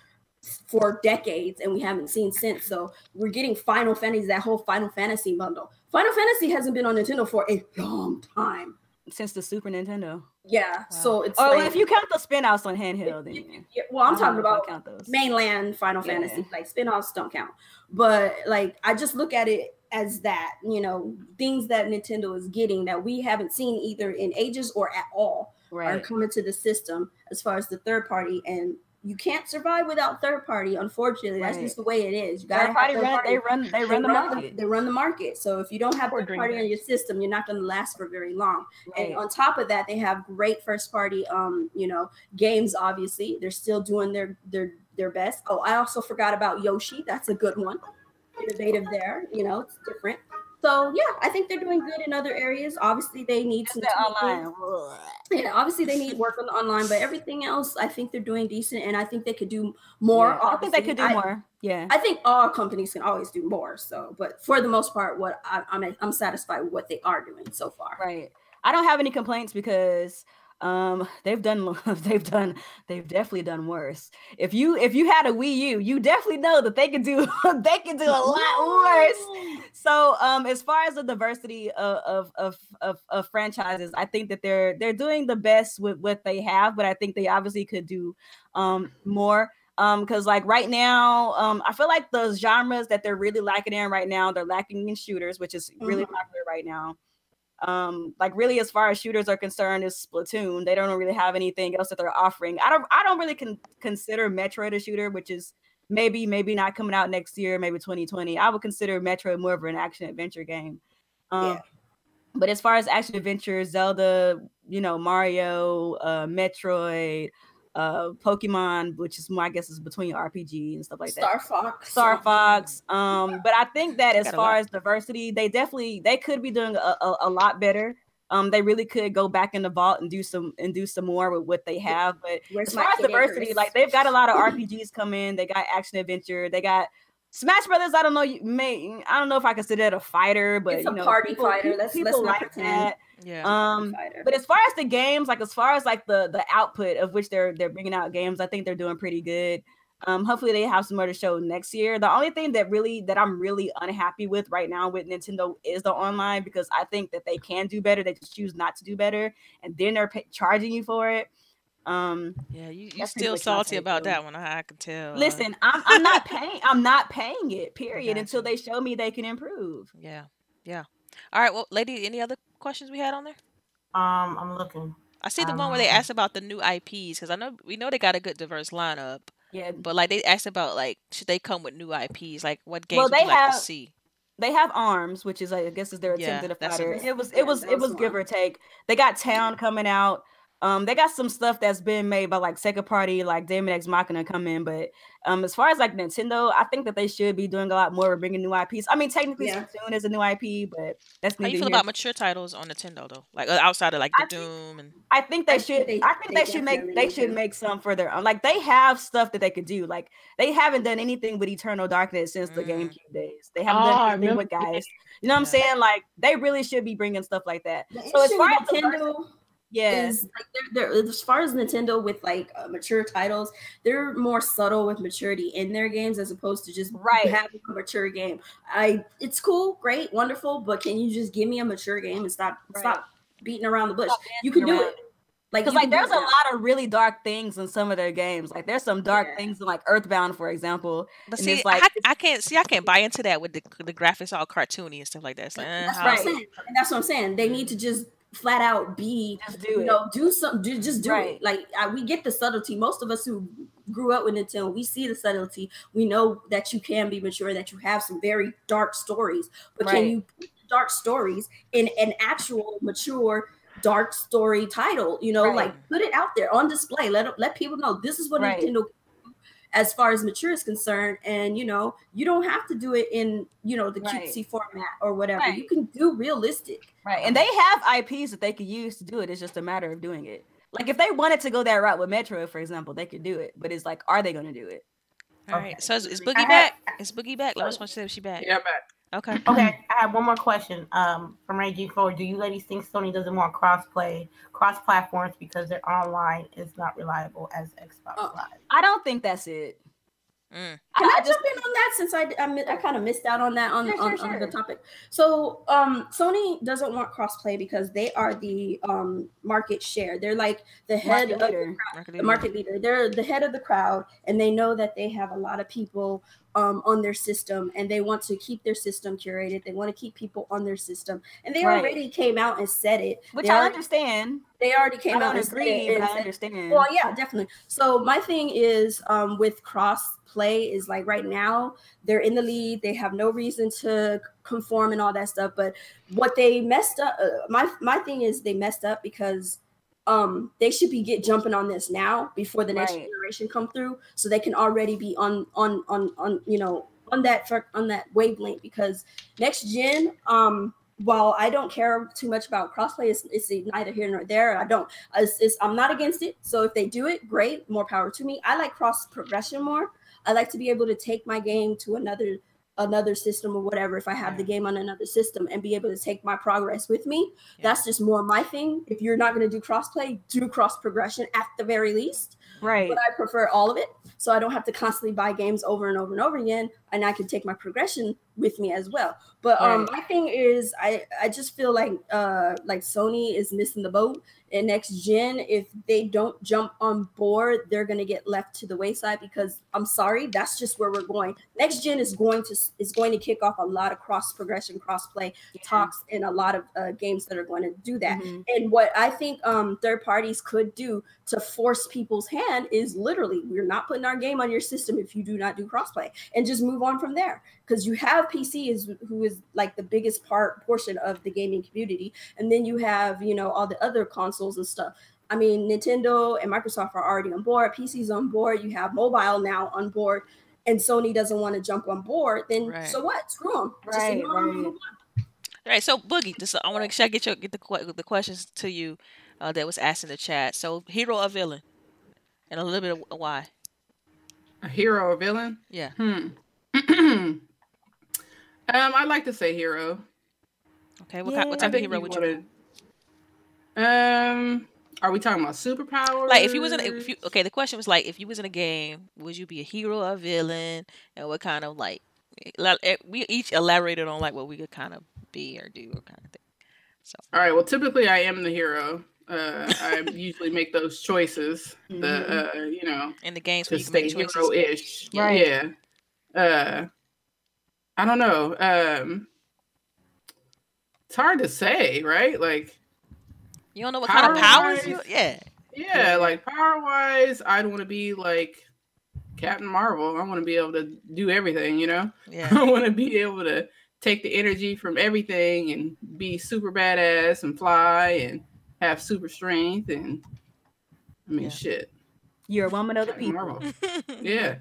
for decades and we haven't seen since. So we're getting Final Fantasy, that whole Final Fantasy bundle. Final Fantasy hasn't been on Nintendo for a long time. Since the Super Nintendo. Yeah. Wow. So it's well, if you count the spin-offs on handheld, then well, I'm talking about mainland Final Fantasy. Like spin-offs don't count. But like I just look at it as that, things that Nintendo is getting that we haven't seen either in ages or at all are coming to the system as far as the third party. And you can't survive without third party. Unfortunately, that's just the way it is. You gotta they run the market. They run the market. So if you don't have third party on your system, you're not going to last for very long. Right. And on top of that, they have great first party, games. Obviously, they're still doing their best. Oh, I also forgot about Yoshi. That's a good one. Innovative there. It's different. So yeah, I think they're doing good in other areas. Obviously, they need some online. Yeah, obviously they need work on the online, but everything else, I think they're doing decent, and I think they could do more. Yeah, I think they could do more. Yeah, I think all companies can always do more. So, but for the most part, I'm satisfied with what they are doing so far. Right. I don't have any complaints because They've definitely done worse. If you had a Wii U, you definitely know that they could do a lot worse. So as far as the diversity of franchises, I think that they're doing the best with what they have, but I think they obviously could do more. Because like right now, I feel like the genres that they're really lacking in right now, they're lacking in shooters, which is really popular right now. Like really, as far as shooters are concerned, is Splatoon. They don't really have anything else that they're offering. I don't really consider Metroid a shooter, which is maybe not coming out next year, maybe 2020. I would consider Metroid more of an action adventure game. But as far as action adventure, Zelda, Mario, Metroid, Pokemon, which is more, I guess, is between RPG and stuff like that. Star Fox. But I think that as far as diversity, they could be doing a lot better. They really could go back in the vault and do some more with what they have. But as far as diversity, like they've got a lot of RPGs come in. They got action adventure. They got Smash Brothers. I don't know. I don't know if I consider it a fighter, but it's a party fighter. People like that. Yeah. But as far as the games, like as far as like the output of which they're bringing out games, I think they're doing pretty good. Hopefully they have some more to show next year. The only thing that I'm really unhappy with right now with Nintendo is the online, because I think that they can do better. They just choose not to do better, and then they're charging you for it. Yeah, you still salty about that one. I can tell. Listen, I'm not paying it. Period. Until they show me they can improve. Yeah. All right. Well, lady, any other questions we had on there? I'm looking. I see the one where they asked about the new IPs, because we know they got a good diverse lineup. Yeah. But like they asked about like should they come with new IPs? Like what games would you like to see? They have ARMS, which is I guess is their attempt at a fighter. It was give or take. They got Town coming out. They got some stuff that's been made by like second party, like Daemon X Machina come in, but as far as like Nintendo, I think that they should be doing a lot more with bringing new IPs. I mean, technically, Splatoon is a new IP, but that's how you feel about mature titles on Nintendo though, like outside of like the Doom and. I think they should. I think they should make some for their own. Like they have stuff that they could do. Like they haven't done anything with Eternal Darkness since the GameCube days. They haven't done anything with guys. You know what I'm saying? Like they really should be bringing stuff like that. So as far as Nintendo. Is like they're as far as Nintendo with like mature titles, they're more subtle with maturity in their games as opposed to just having a mature game. It's cool, great, wonderful, but can you just give me a mature game and stop beating around the bush? You can do it. Like, because like there's a lot of really dark things in some of their games. Like there's some dark things in like Earthbound, for example. But see, like, I can't buy into that with the graphics all cartoony and stuff like that. Like, that's what I'm saying. And that's what I'm saying. They need to just flat out do something, just do it. Like we get the subtlety. Most of us who grew up with Nintendo, we see the subtlety. We know that you can be mature, that you have some very dark stories, but can you put dark stories in an actual mature dark story title? Like put it out there on display. Let people know this is what Nintendo as far as mature is concerned, and you don't have to do it in the cutesy format or whatever. You can do realistic, and they have IPs that they could use to do it. It's just a matter of doing it. Like if they wanted to go that route with Metro, for example, they could do it, but it's like, are they going to do it? All right, so is Boogie back? Is Boogie back? Let us want to say if she back. Yeah, I'm back. Okay. I have one more question from Reggie Ford. Do you ladies think Sony doesn't want cross platforms because their online is not reliable as Xbox Live? I don't think that's it. Can I jump in on that, since I kind of missed out on that on the topic? So Sony doesn't want crossplay because they are the market share. They're like the head of the market leader. They're the head of the crowd, and they know that they have a lot of people on their system, and they want to keep their system curated. They want to keep people on their system, and they already came out and said it. Which I understand. They already came out and said it. But I understand. Well, yeah, definitely. So my thing is with cross play is like right now they're in the lead. They have no reason to conform and all that stuff. But what they messed up, my thing is they messed up because they should be jumping on this now before the next generation come through, so they can already be on that wavelength. Because next gen, while I don't care too much about crossplay, it's neither here nor there. I'm not against it. So if they do it, great, more power to me. I like cross progression more. I like to be able to take my game to another another system or whatever, if I have the game on another system, and be able to take my progress with me. That's just more my thing. If you're not going to do crossplay, do cross progression at the very least. Right. But I prefer all of it, so I don't have to constantly buy games over and over and over again, and I can take my progression with me as well. But my thing is, I just feel like Sony is missing the boat. And next gen, if they don't jump on board, they're gonna get left to the wayside, because I'm sorry, that's just where we're going. Next gen is going to kick off a lot of cross progression, cross play talks, and a lot of games that are going to do that. And what I think third parties could do to force people's hand is literally, we're not putting our game on your system if you do not do crossplay, and just move on from there. Because you have PC who is like the biggest portion of the gaming community, and then you have, you know, all the other consoles and stuff. I mean, Nintendo and Microsoft are already on board. PC's on board. You have mobile now on board, and Sony doesn't want to jump on board. Then so what? Screw them. Right. So Boogie, I want to make sure I get the questions to you that was asked in the chat. So hero or villain, and a little bit of why. A hero or villain? Yeah. I'd like to say hero. Okay, what type of hero would you? Are we talking about superpowers? Like, the question was like, if you was in a game, would you be a hero or a villain, and what kind of we each elaborated on like what we could kind of be or do or kind of thing. So. All right. Well, typically I am the hero. I usually make those choices. In the games to where you stay can make choices. hero-ish. Right. Yeah. I don't know. It's hard to say, right? Like, you don't know what kind of powers you. Yeah. Like power-wise, I'd want to be like Captain Marvel. I want to be able to do everything. You know. Yeah. I want to be able to take the energy from everything and be super badass and fly and have super strength and shit. You're a woman of the Captain people. Marvel. Yeah.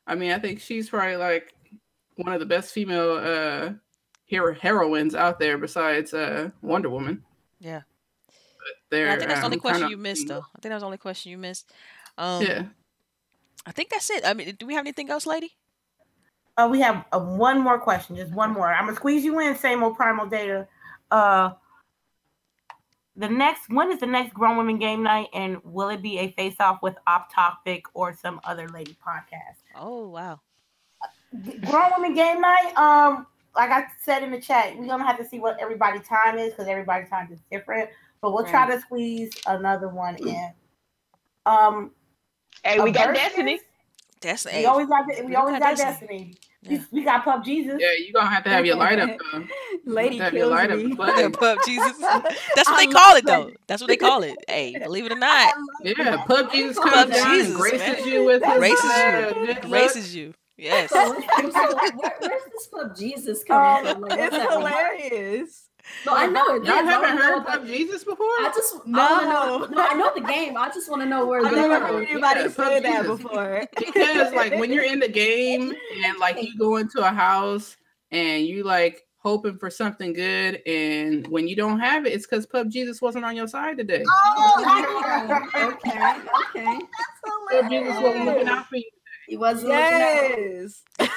I mean, I think she's probably like one of the best female heroines out there besides Wonder Woman. Yeah. But I think that's the only question you missed, though. I think that was the only question you missed. Yeah. I think that's it. I mean, do we have anything else, lady? We have one more question, just one more. I'm gonna squeeze you in. Same old Primal Data. When is the next Grown Women Game Night, and will it be a face-off with Off Topic or some other lady podcast? Oh wow! Grown Women Game Night. Like I said in the chat, we're gonna have to see what everybody's time is, because everybody's time is different. But we'll try to squeeze another one in. Hey, we got Destiny. Destiny. We always got Destiny. Yeah. We got Pub Jesus. Yeah, you're gonna have to have your light up. Lady kills me. Pub Jesus. That's what they call it, though. That's what they call it. Hey, believe it or not. Yeah, Pub Jesus comes down and graces you with graces you. Yes. So where's this Pub Jesus coming from? Like, It's hilarious. No, I know it. Y'all haven't heard Pub Jesus before? I know the game. I just want to know where. I've never heard anybody say that before. Because like when you're in the game and like you go into a house and you like hoping for something good, and when you don't have it, it's because Pub Jesus wasn't on your side today. Oh, okay. That's hilarious. Pub Jesus wasn't looking out for you. He wasn't looking out.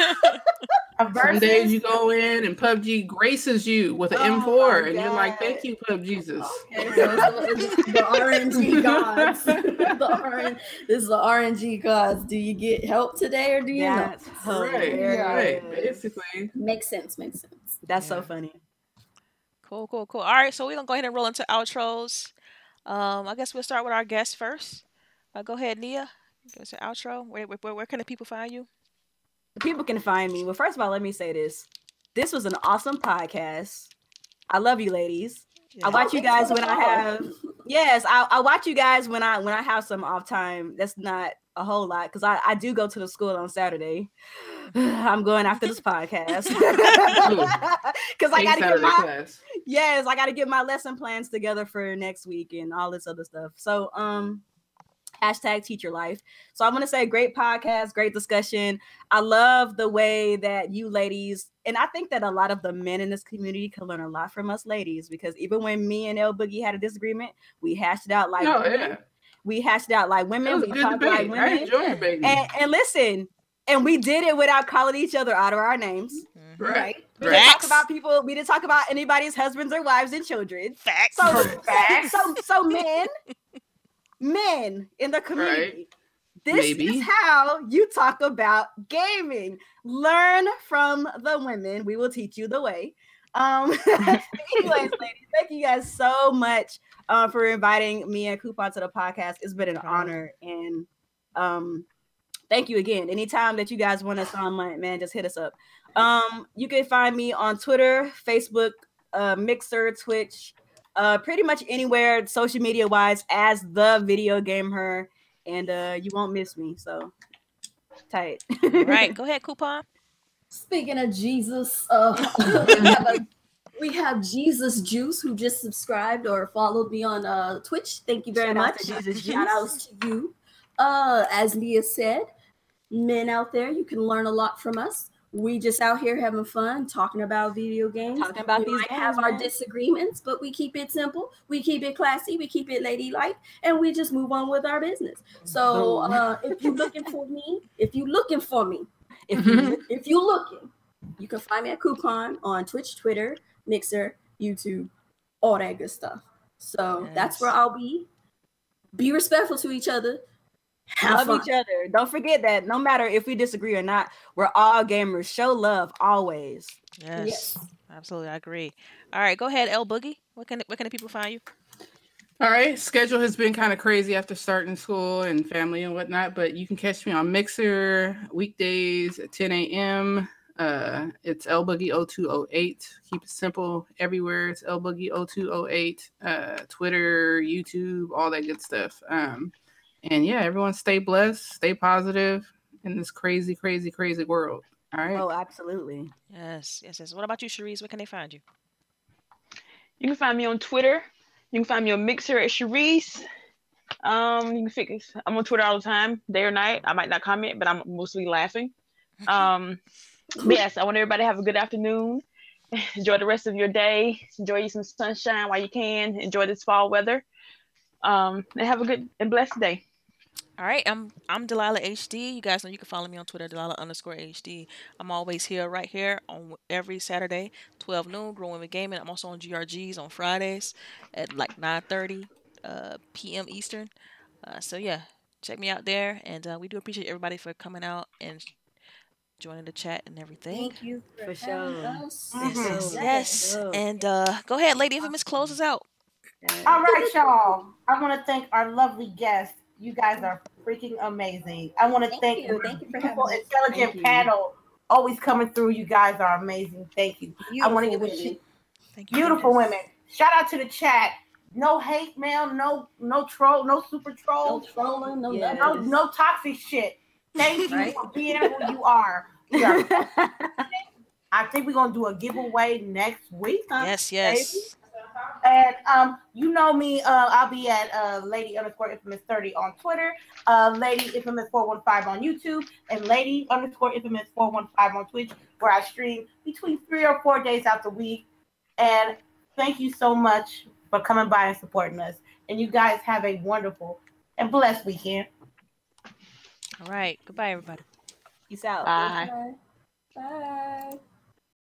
Some days you go in and PUBG graces you with an M4, and you're like, "Thank you, Pub Jesus." Okay, so the RNG gods. This is the RNG gods. Do you get help today, or do you not? Right. Basically, makes sense. That's so funny. Cool. All right, so we're gonna go ahead and roll into outros. I guess we'll start with our guest first. Go ahead, Nia. Give us an outro. Where can the people find you? People can find me. Well, first of all, let me say this. This was an awesome podcast. I love you, ladies. Yeah. I watch you guys when I have. Yes, I watch you guys when I have some off time. That's not a whole lot, because I do go to the school on Saturday. I'm going after this podcast because I got to get I got to get my lesson plans together for next week and all this other stuff. So hashtag teach your life. So I'm going to say great podcast, great discussion. I love the way that you ladies, and I think that a lot of the men in this community can learn a lot from us ladies, because even when me and LBOOGIE had a disagreement, we hashed it out like women. We hashed it out like women. We talked like women. I enjoy it, baby. And listen, And we did it without calling each other out of our names. Right. We didn't talk about people. We didn't talk about anybody's husbands or wives and children. Facts. So men in the community. This is how you talk about gaming. Learn from the women. We will teach you the way. Anyways, ladies, thank you guys so much for inviting me and Coupon to the podcast. It's been an honor, and thank you again. Anytime that you guys want us on, man, just hit us up. You can find me on Twitter, Facebook, Mixer, Twitch, pretty much anywhere social media wise as the video game her, and you won't miss me. So tight. All right, go ahead, Coupon. Speaking of Jesus, we have Jesus Juice who just subscribed or followed me on Twitch. Thank you very much. Shout outs to you. As Leah said, men out there, you can learn a lot from us. We just out here having fun, talking about video games. Talking about we these might games, have our man. disagreements, but we keep it simple. We keep it classy. We keep it ladylike, and we just move on with our business. So if you're looking for me, if you're looking, you can find me at Coupon on Twitch, Twitter, Mixer, YouTube, all that good stuff. So that's where I'll be. Be respectful to each other. Love each other. Don't forget that no matter if we disagree or not, we're all gamers. Show love always. Yes. Absolutely, I agree. All right, go ahead, LBOOGIE. Where can the people find you? All right, schedule has been kind of crazy after starting school and family and whatnot, but you can catch me on Mixer weekdays at 10 a.m. It's LBOOGIE0208. Keep it simple everywhere. It's LBOOGIE0208. Twitter, YouTube, all that good stuff. And yeah, everyone stay blessed, stay positive in this crazy, crazy, crazy world. All right. Oh, absolutely. Yes. What about you, CHAREECE? Where can they find you? You can find me on Twitter. You can find me on Mixer at CHAREECE. I'm on Twitter all the time, day or night. I might not comment, but I'm mostly laughing. Yes, I want everybody to have a good afternoon. Enjoy the rest of your day. Enjoy you some sunshine while you can. Enjoy this fall weather. And have a good and blessed day. All right, I'm DELILAH HD. You guys know you can follow me on Twitter, DELILAH_HD. I'm always here, right here, on every Saturday, 12 noon, Growing with Gaming. I'm also on GRGs on Fridays at like 9:30 p.m. Eastern. So yeah, check me out there, and we do appreciate everybody for coming out and joining the chat and everything. Thank you for sure. us. Yes. And go ahead, Lady Infamous, close us out. All right, y'all. I want to thank our lovely guests. You guys are freaking amazing. I want to thank you. Thank you for having us. Intelligent panel always coming through. You guys are amazing. Thank you. I want to give beautiful women. Shout out to the chat. No hate mail, no troll, no super troll, no trolling, no toxic shit. Thank you for being who you are. I think we're gonna do a giveaway next week. Yes. Baby. And you know me, I'll be at Lady_Infamous30 on Twitter, Lady Infamous 415 on YouTube, and Lady_Infamous 415 on Twitch, where I stream between 3 or 4 days out the week. And thank you so much for coming by and supporting us. And you guys have a wonderful and blessed weekend. All right. Goodbye, everybody. Peace out. Bye. Bye.